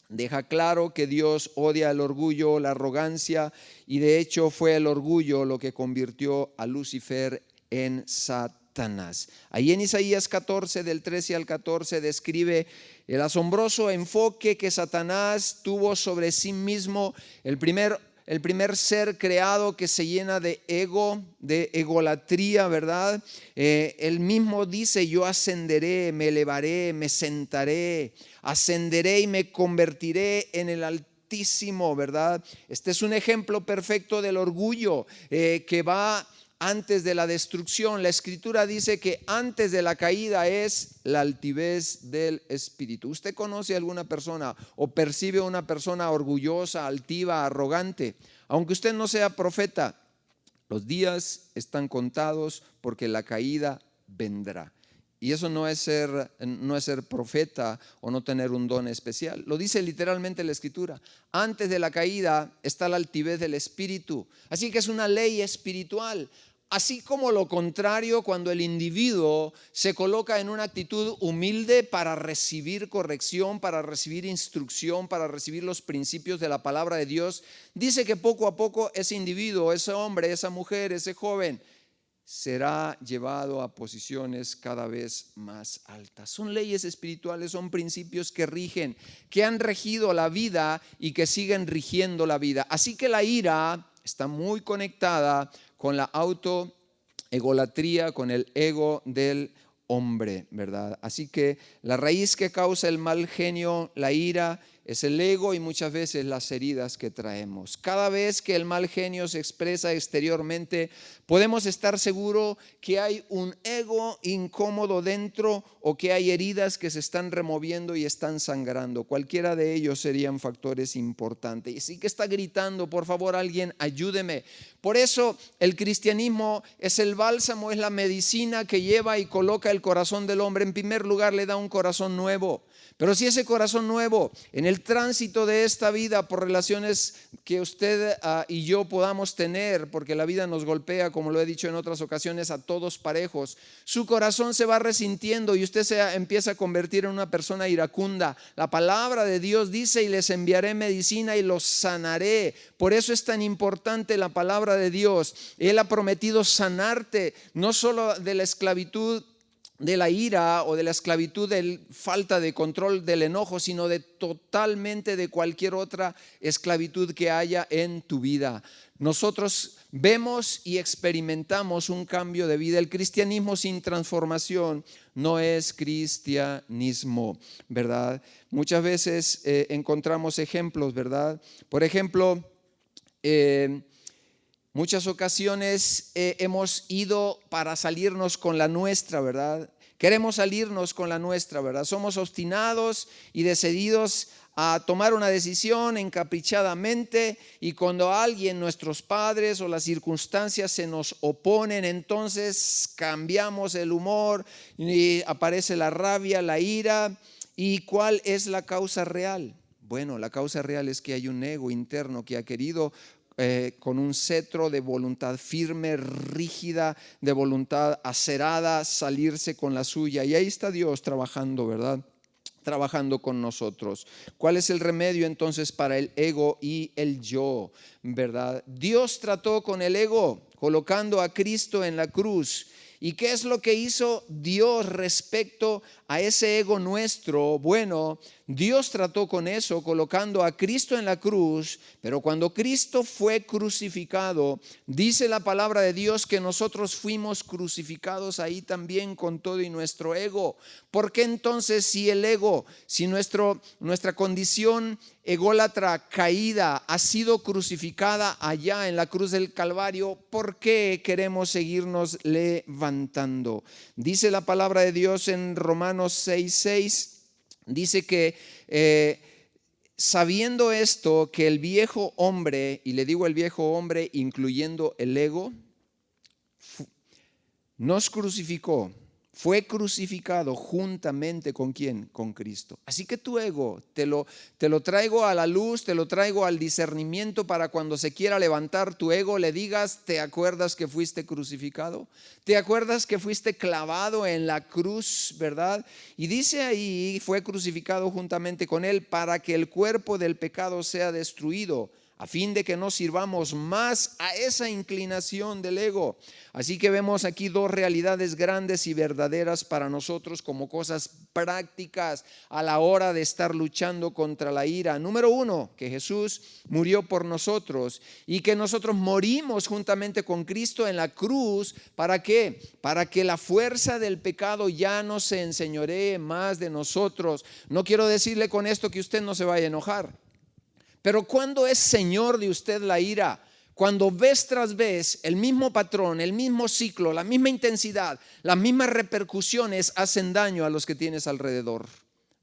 deja claro que Dios odia el orgullo, la arrogancia, y de hecho fue el orgullo lo que convirtió a Lucifer en Satanás. Ahí en Isaías 14, del 13 al 14, describe el asombroso enfoque que Satanás tuvo sobre sí mismo, el primer ser creado que se llena de ego, de egolatría, ¿verdad? Él mismo dice: yo ascenderé, me elevaré, me sentaré, ascenderé y me convertiré en el Altísimo, ¿verdad? Este es un ejemplo perfecto del orgullo que va antes de la destrucción. La Escritura dice que antes de la caída es la altivez del espíritu. ¿Usted conoce a alguna persona o percibe a una persona orgullosa, altiva, arrogante? Aunque usted no sea profeta, los días están contados porque la caída vendrá. Y eso no es ser profeta o no tener un don especial. Lo dice literalmente la Escritura. Antes de la caída está la altivez del espíritu. Así que es una ley espiritual. Así como lo contrario, cuando el individuo se coloca en una actitud humilde para recibir corrección, para recibir instrucción, para recibir los principios de la palabra de Dios, dice que poco a poco ese individuo, ese hombre, esa mujer, ese joven, será llevado a posiciones cada vez más altas. Son leyes espirituales, son principios que rigen, que han regido la vida y que siguen rigiendo la vida. Así que la ira está muy conectada con la egolatría, con el ego del hombre, ¿verdad? Así que la raíz que causa el mal genio, la ira, es el ego y muchas veces las heridas que traemos. Cada vez que el mal genio se expresa exteriormente, podemos estar seguros que hay un ego incómodo dentro o que hay heridas que se están removiendo y están sangrando. Cualquiera de ellos serían factores importantes. Y sí que está gritando, por favor, alguien ayúdeme. Por eso el cristianismo es el bálsamo, es la medicina que lleva y coloca el corazón del hombre. En primer lugar, le da un corazón nuevo. Pero si ese corazón nuevo, en el tránsito de esta vida, por relaciones que usted y yo podamos tener, porque la vida nos golpea, como lo he dicho en otras ocasiones, a todos parejos, su corazón se va resintiendo y usted se empieza a convertir en una persona iracunda. La palabra de Dios dice: y les enviaré medicina y los sanaré. Por eso es tan importante la palabra de Dios. Él ha prometido sanarte, no solo de la esclavitud de la ira o de la esclavitud de falta de control del enojo, sino de totalmente de cualquier otra esclavitud que haya en tu vida. Nosotros vemos y experimentamos un cambio de vida. El cristianismo sin transformación no es cristianismo, ¿verdad? Muchas veces encontramos ejemplos, ¿verdad? Por ejemplo, muchas ocasiones hemos ido para salirnos con la nuestra, ¿verdad? Queremos salirnos con la nuestra, ¿verdad? Somos obstinados y decididos a tomar una decisión encaprichadamente, y cuando alguien, nuestros padres o las circunstancias se nos oponen, entonces cambiamos el humor y aparece la rabia, la ira. ¿Y cuál es la causa real? Bueno, la causa real es que hay un ego interno que ha querido con un cetro de voluntad firme, rígida, de voluntad acerada, salirse con la suya. Y ahí está Dios trabajando, ¿verdad? Trabajando con nosotros. ¿Cuál es el remedio entonces para el ego y el yo, verdad? Dios trató con el ego colocando a Cristo en la cruz. ¿Y qué es lo que hizo Dios respecto a ese ego nuestro? Bueno, Dios trató con eso colocando a Cristo en la cruz, pero cuando Cristo fue crucificado, dice la palabra de Dios que nosotros fuimos crucificados ahí también con todo y nuestro ego. ¿Por qué entonces, si el ego, si nuestra condición ególatra caída ha sido crucificada allá en la cruz del Calvario, por qué queremos seguirnos levantando? Dice la palabra de Dios en Romanos 6:6, dice que sabiendo esto, que el viejo hombre, y le digo el viejo hombre incluyendo el ego, nos crucificó. Fue crucificado juntamente ¿con quién? Con Cristo. Así que tu ego te lo traigo a la luz, te lo traigo al discernimiento para cuando se quiera levantar tu ego le digas: ¿te acuerdas que fuiste crucificado? ¿Te acuerdas que fuiste clavado en la cruz, verdad? Y dice ahí: fue crucificado juntamente con él para que el cuerpo del pecado sea destruido, a fin de que no sirvamos más a esa inclinación del ego. Así que vemos aquí dos realidades grandes y verdaderas para nosotros como cosas prácticas a la hora de estar luchando contra la ira. Número uno, que Jesús murió por nosotros y que nosotros morimos juntamente con Cristo en la cruz. ¿Para qué? Para que la fuerza del pecado ya no se enseñoree más de nosotros. No quiero decirle con esto que usted no se vaya a enojar. Pero ¿cuándo es señor de usted la ira? Cuando vez tras vez el mismo patrón, el mismo ciclo, la misma intensidad, las mismas repercusiones hacen daño a los que tienes alrededor.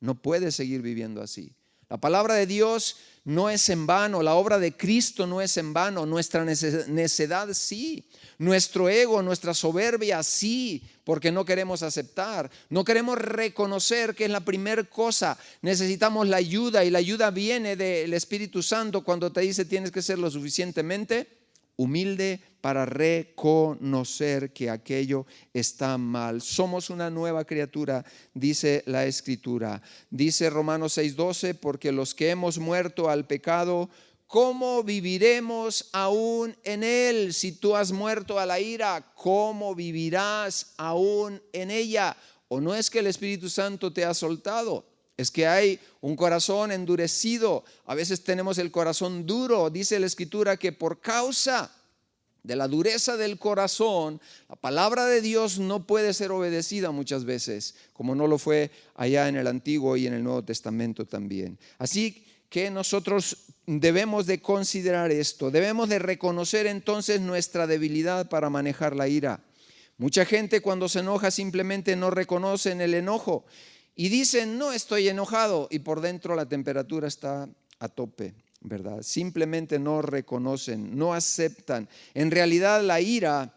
No puedes seguir viviendo así. La palabra de Dios no es en vano, la obra de Cristo no es en vano, nuestra necedad sí, nuestro ego, nuestra soberbia sí, porque no queremos aceptar, no queremos reconocer que es la primera cosa. Necesitamos la ayuda, y la ayuda viene del Espíritu Santo cuando te dice: tienes que ser lo suficientemente humilde para reconocer que aquello está mal. Somos una nueva criatura, dice la Escritura. Dice Romanos 6:12: porque los que hemos muerto al pecado, ¿cómo viviremos aún en él? Si tú has muerto a la ira, ¿cómo vivirás aún en ella? ¿O no es que el Espíritu Santo te ha soltado? Es que hay un corazón endurecido. A veces tenemos el corazón duro. Dice la Escritura que por causa de la dureza del corazón, la palabra de Dios no puede ser obedecida muchas veces, como no lo fue allá en el Antiguo y en el Nuevo Testamento también. Así que nosotros debemos de considerar esto, debemos de reconocer entonces nuestra debilidad para manejar la ira. Mucha gente cuando se enoja simplemente no reconocen el enojo y dicen, no estoy enojado, y por dentro la temperatura está a tope, ¿verdad? Simplemente no reconocen, no aceptan. En realidad la ira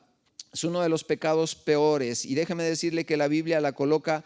es uno de los pecados peores, y déjeme decirle que la Biblia la coloca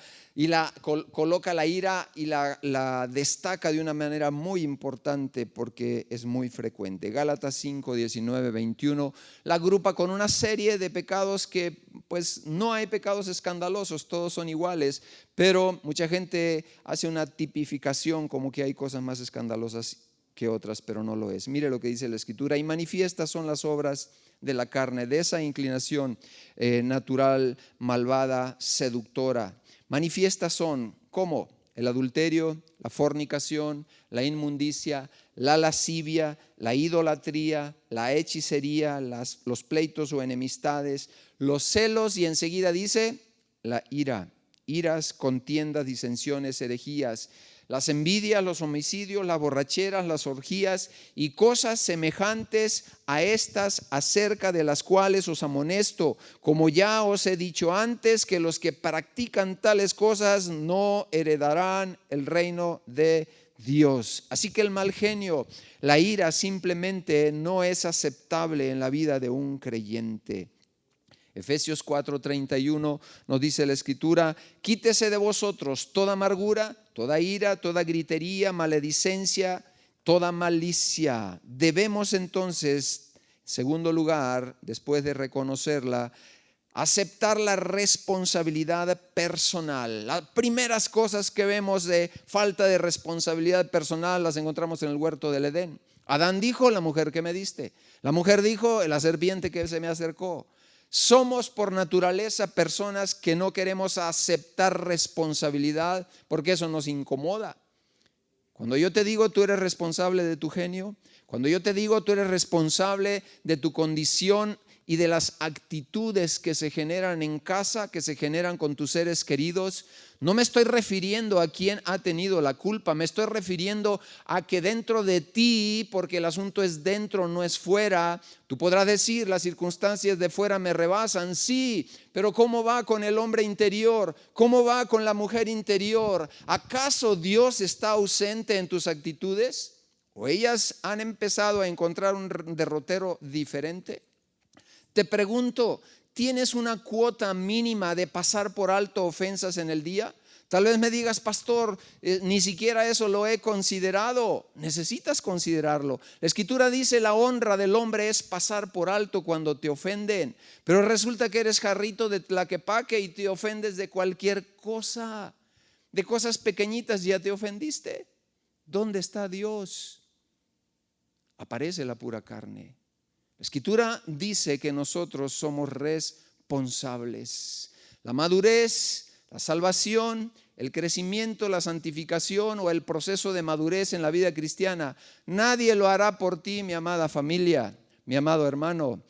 la ira y la destaca de una manera muy importante porque es muy frecuente. Gálatas 5, 19, 21 la agrupa con una serie de pecados que pues no hay pecados escandalosos, todos son iguales, pero mucha gente hace una tipificación como que hay cosas más escandalosas que otras, pero no lo es. Mire lo que dice la Escritura: y manifiestas son las obras de la carne, de esa inclinación natural, malvada, seductora. Manifiestas son, ¿cómo? El adulterio, la fornicación, la inmundicia, la lascivia, la idolatría, la hechicería, los pleitos o enemistades, los celos, y enseguida dice la ira, iras, contiendas, disensiones, herejías, las envidias, los homicidios, las borracheras, las orgías y cosas semejantes a estas, acerca de las cuales os amonesto, como ya os he dicho antes, que los que practican tales cosas no heredarán el reino de Dios. Así que el mal genio, la ira, simplemente no es aceptable en la vida de un creyente. Efesios 4:31 nos dice la Escritura: quítese de vosotros toda amargura, toda ira, toda gritería, maledicencia, toda malicia. Debemos entonces, en segundo lugar, después de reconocerla, aceptar la responsabilidad personal. Las primeras cosas que vemos de falta de responsabilidad personal las encontramos en el huerto del Edén. Adán dijo: la mujer que me diste. La mujer dijo: la serpiente que se me acercó. Somos por naturaleza personas que no queremos aceptar responsabilidad porque eso nos incomoda. Cuando yo te digo tú eres responsable de tu genio, cuando yo te digo tú eres responsable de tu condición y de las actitudes que se generan en casa, que se generan con tus seres queridos, no me estoy refiriendo a quién ha tenido la culpa, me estoy refiriendo a que dentro de ti, porque el asunto es dentro, no es fuera. Tú podrás decir, las circunstancias de fuera me rebasan, sí, pero ¿cómo va con el hombre interior? ¿Cómo va con la mujer interior? ¿Acaso Dios está ausente en tus actitudes? ¿O ellas han empezado a encontrar un derrotero diferente? Te pregunto, ¿tienes una cuota mínima de pasar por alto ofensas en el día? Tal vez me digas, pastor, ni siquiera eso lo he considerado. Necesitas considerarlo. La Escritura dice: la honra del hombre es pasar por alto cuando te ofenden. Pero resulta que eres jarrito de tlaquepaque y te ofendes de cualquier cosa. De cosas pequeñitas ya te ofendiste. ¿Dónde está Dios? Aparece la pura carne. La Escritura dice que nosotros somos responsables. La madurez, la salvación, el crecimiento, la santificación o el proceso de madurez en la vida cristiana, nadie lo hará por ti, mi amada familia, mi amado hermano,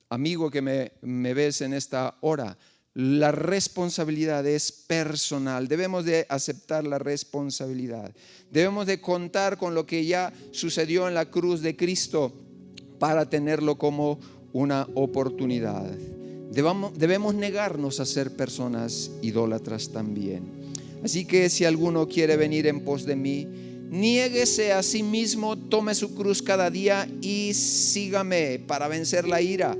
amigo que me ves en esta hora. La responsabilidad es personal. Debemos de aceptar la responsabilidad. Debemos de contar con lo que ya sucedió en la cruz de Cristo para tenerlo como una oportunidad. Debemos negarnos a ser personas idólatras también. Así que si alguno quiere venir en pos de mí, niéguese a sí mismo, tome su cruz cada día y sígame. Para vencer la ira,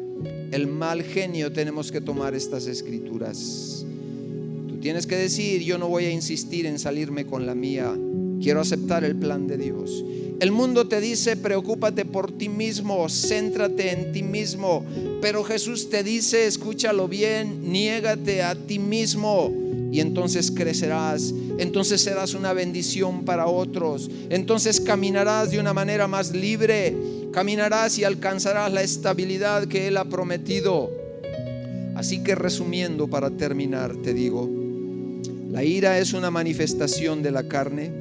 el mal genio, tenemos que tomar estas escrituras. Tú tienes que decir: yo no voy a insistir en salirme con la mía, quiero aceptar el plan de Dios. El mundo te dice: preocúpate por ti mismo, céntrate en ti mismo. Pero Jesús te dice, escúchalo bien, niégate a ti mismo y entonces crecerás, entonces serás una bendición para otros, entonces caminarás de una manera más libre, caminarás y alcanzarás la estabilidad que Él ha prometido. Así que resumiendo, para terminar, te digo, la ira es una manifestación de la carne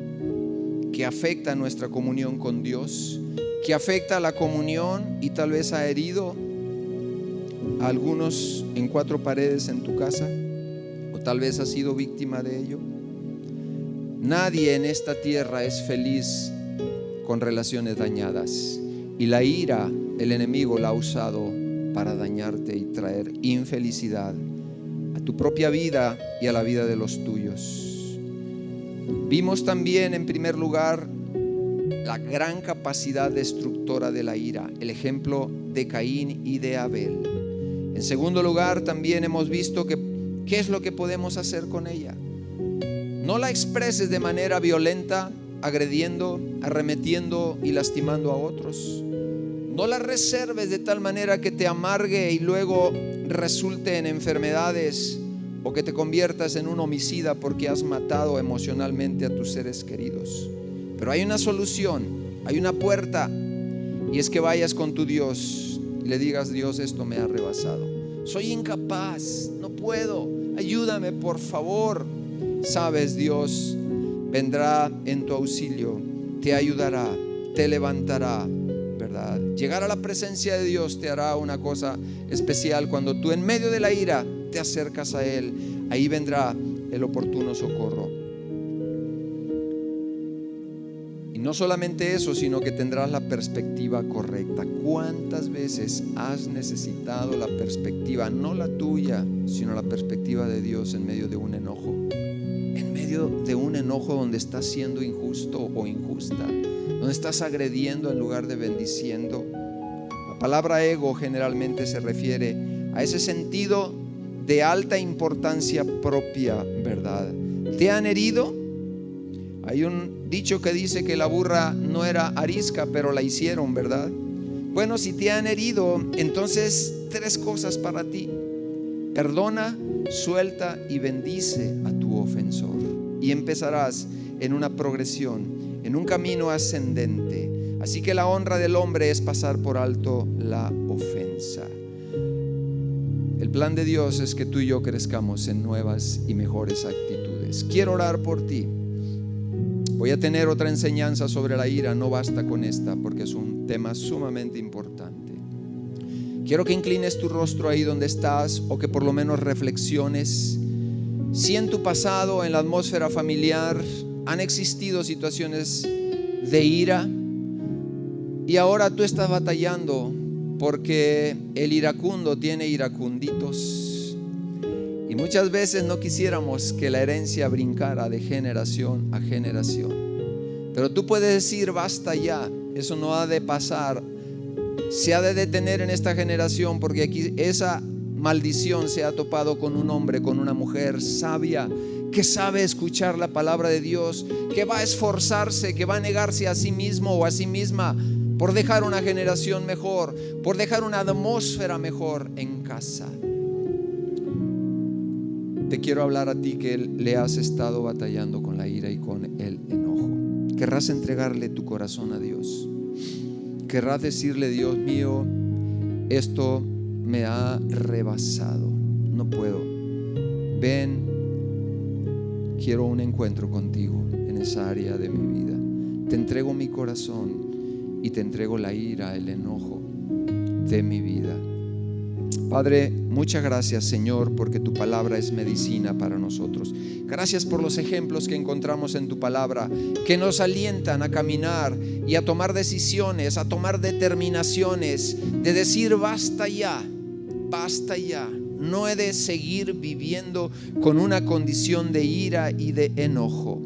que afecta nuestra comunión con Dios, que afecta la comunión y tal vez ha herido a algunos en 4 paredes en tu casa, o tal vez has sido víctima de ello. Nadie en esta tierra es feliz con relaciones dañadas, y la ira el enemigo la ha usado para dañarte y traer infelicidad a tu propia vida y a la vida de los tuyos. Vimos también, en primer lugar, la gran capacidad destructora de la ira, el ejemplo de Caín y de Abel. En segundo lugar, también hemos visto qué es lo que podemos hacer con ella. No la expreses de manera violenta, agrediendo, arremetiendo y lastimando a otros. No la reserves de tal manera que te amargue y luego resulte en enfermedades, o que te conviertas en un homicida porque has matado emocionalmente a tus seres queridos. Pero hay una solución, hay una puerta, y es que vayas con tu Dios y le digas: Dios, esto me ha rebasado, soy incapaz, no puedo, ayúdame por favor. Sabes, Dios vendrá en tu auxilio, te ayudará, te levantará, ¿verdad? Llegar a la presencia de Dios te hará una cosa especial. Cuando tú en medio de la ira te acercas a Él, ahí vendrá el oportuno socorro. Y no solamente eso, sino que tendrás la perspectiva correcta. ¿Cuántas veces has necesitado la perspectiva, no la tuya, sino la perspectiva de Dios en medio de un enojo? En medio de un enojo donde estás siendo injusto o injusta, donde estás agrediendo en lugar de bendiciendo. La palabra ego generalmente se refiere a ese sentido de alta importancia propia, ¿verdad? ¿Te han herido? Hay un dicho que dice que la burra no era arisca, pero la hicieron, ¿verdad? Bueno, si te han herido, entonces 3 cosas para ti: perdona, suelta y bendice a tu ofensor, y empezarás en una progresión, en un camino ascendente. Así que la honra del hombre es pasar por alto la ofensa. El plan de Dios es que tú y yo crezcamos en nuevas y mejores actitudes. Quiero orar por ti. Voy a tener otra enseñanza sobre la ira, no basta con esta porque es un tema sumamente importante. Quiero que inclines tu rostro ahí donde estás, o que por lo menos reflexiones si en tu pasado, en la atmósfera familiar, han existido situaciones de ira y ahora tú estás batallando porque el iracundo tiene iracunditos. Y muchas veces no quisiéramos que la herencia brincara de generación a generación. Pero tú puedes decir: basta ya, eso no ha de pasar, se ha de detener en esta generación, porque aquí esa maldición se ha topado con un hombre, con una mujer sabia, que sabe escuchar la palabra de Dios, que va a esforzarse, que va a negarse a sí mismo o a sí misma por dejar una generación mejor, por dejar una atmósfera mejor en casa. Te quiero hablar a ti que le has estado batallando con la ira y con el enojo. Querrás entregarle tu corazón a Dios. Querrás decirle: Dios mío, esto me ha rebasado, no puedo. Ven, quiero un encuentro contigo en esa área de mi vida. Te entrego mi corazón y te entrego la ira, el enojo de mi vida. Padre, muchas gracias, Señor, porque tu palabra es medicina para nosotros. Gracias por los ejemplos que encontramos en tu palabra, que nos alientan a caminar y a tomar decisiones, a tomar determinaciones, de decir: basta ya, basta ya. No he de seguir viviendo con una condición de ira y de enojo.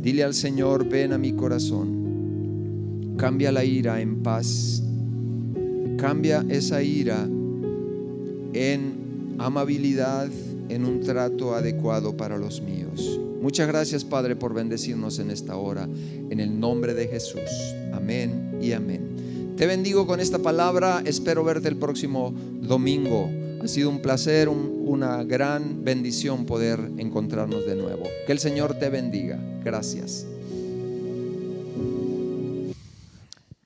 Dile al Señor: ven a mi corazón, cambia la ira en paz, cambia esa ira en amabilidad, en un trato adecuado para los míos. Muchas gracias, Padre, por bendecirnos en esta hora, en el nombre de Jesús. Amén y amén. Te bendigo con esta palabra. Espero verte el próximo domingo. Ha sido un placer, una gran bendición poder encontrarnos de nuevo. Que el Señor te bendiga. Gracias.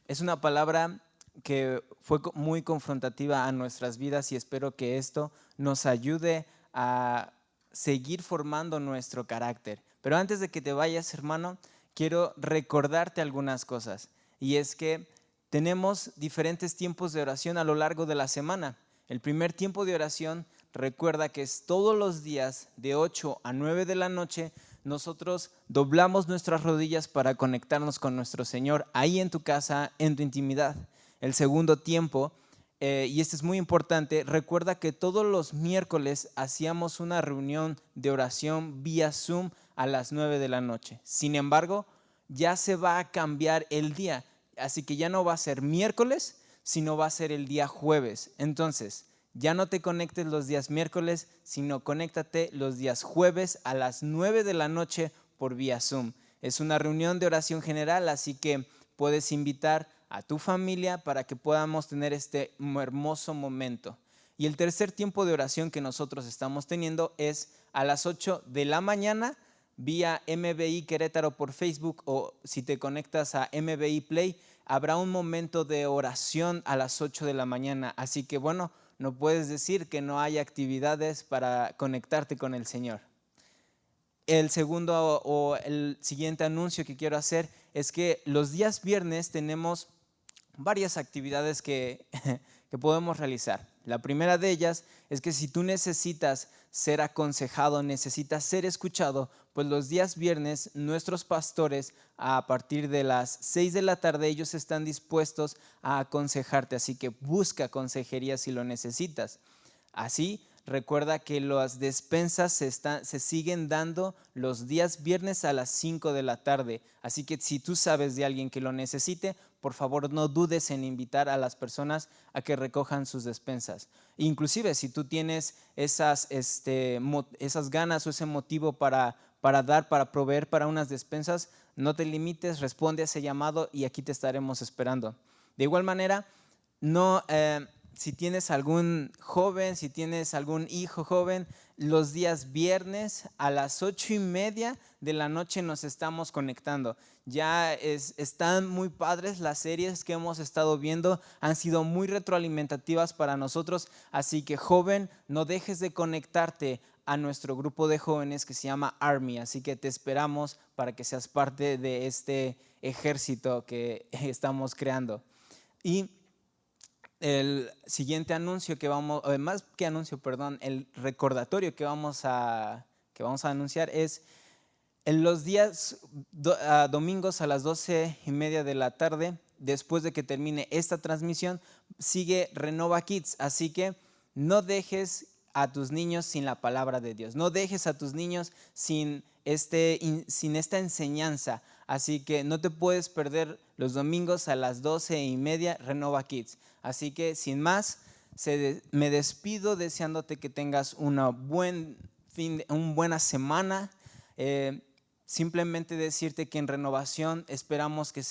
Es una palabra que fue muy confrontativa a nuestras vidas, y espero que esto nos ayude a seguir formando nuestro carácter. Pero antes de que te vayas, hermano, quiero recordarte algunas cosas, y es que tenemos diferentes tiempos de oración a lo largo de la semana. El primer tiempo de oración, recuerda que es todos los días de 8 a 9 de la noche. Nosotros doblamos nuestras rodillas para conectarnos con nuestro Señor ahí en tu casa, en tu intimidad. El segundo tiempo, y este es muy importante, recuerda que todos los miércoles hacíamos una reunión de oración vía Zoom a las 9 de la noche. Sin embargo, ya se va a cambiar el día, así que ya no va a ser miércoles, sino va a ser el día jueves. Entonces, ya no te conectes los días miércoles, sino conéctate los días jueves a las 9 de la noche por vía Zoom. Es una reunión de oración general, así que puedes invitar a tu familia para que podamos tener este hermoso momento. Y el tercer tiempo de oración que nosotros estamos teniendo es a las 8 de la mañana vía MBI Querétaro por Facebook, o si te conectas a MBI Play, habrá un momento de oración a las 8 de la mañana. Así que bueno, no puedes decir que no hay actividades para conectarte con el Señor. El segundo o el siguiente anuncio que quiero hacer es que los días viernes tenemos varias actividades que podemos realizar. La primera de ellas es que si tú necesitas ser aconsejado, necesitas ser escuchado, pues los días viernes nuestros pastores a partir de las 6 de la tarde ellos están dispuestos a aconsejarte, así que busca consejería si lo necesitas. Así, recuerda que las despensas se siguen dando los días viernes a las 5 de la tarde. Así que si tú sabes de alguien que lo necesite, por favor no dudes en invitar a las personas a que recojan sus despensas. Inclusive si tú tienes esas ganas o ese motivo para dar, para proveer para unas despensas, no te limites, responde a ese llamado y aquí te estaremos esperando. De igual manera, si tienes algún joven, si tienes algún hijo joven, los días viernes a las 8:30 de la noche nos estamos conectando. Ya están muy padres las series que hemos estado viendo, han sido muy retroalimentativas para nosotros, así que joven, no dejes de conectarte a nuestro grupo de jóvenes que se llama Army, así que te esperamos para que seas parte de este ejército que estamos creando. Y el siguiente anuncio el recordatorio que vamos a anunciar es en los días domingos a las 12:30 de la tarde, después de que termine esta transmisión, sigue Renova Kids, así que no dejes a tus niños sin la palabra de Dios, no dejes a tus niños sin esta enseñanza, así que no te puedes perder los domingos a las 12:30 Renova Kids. Así que sin más, me despido deseándote que tengas una buena semana. Simplemente decirte que en Renovación esperamos que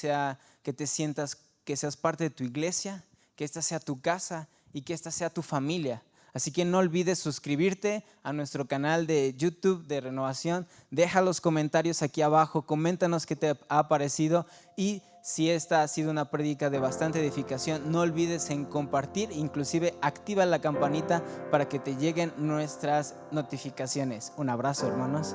te sientas que seas parte de tu iglesia, que esta sea tu casa y que esta sea tu familia. Así que no olvides suscribirte a nuestro canal de YouTube de Renovación. Deja los comentarios aquí abajo, coméntanos qué te ha parecido y si esta ha sido una prédica de bastante edificación, no olvides en compartir, inclusive activa la campanita para que te lleguen nuestras notificaciones. Un abrazo, hermanos.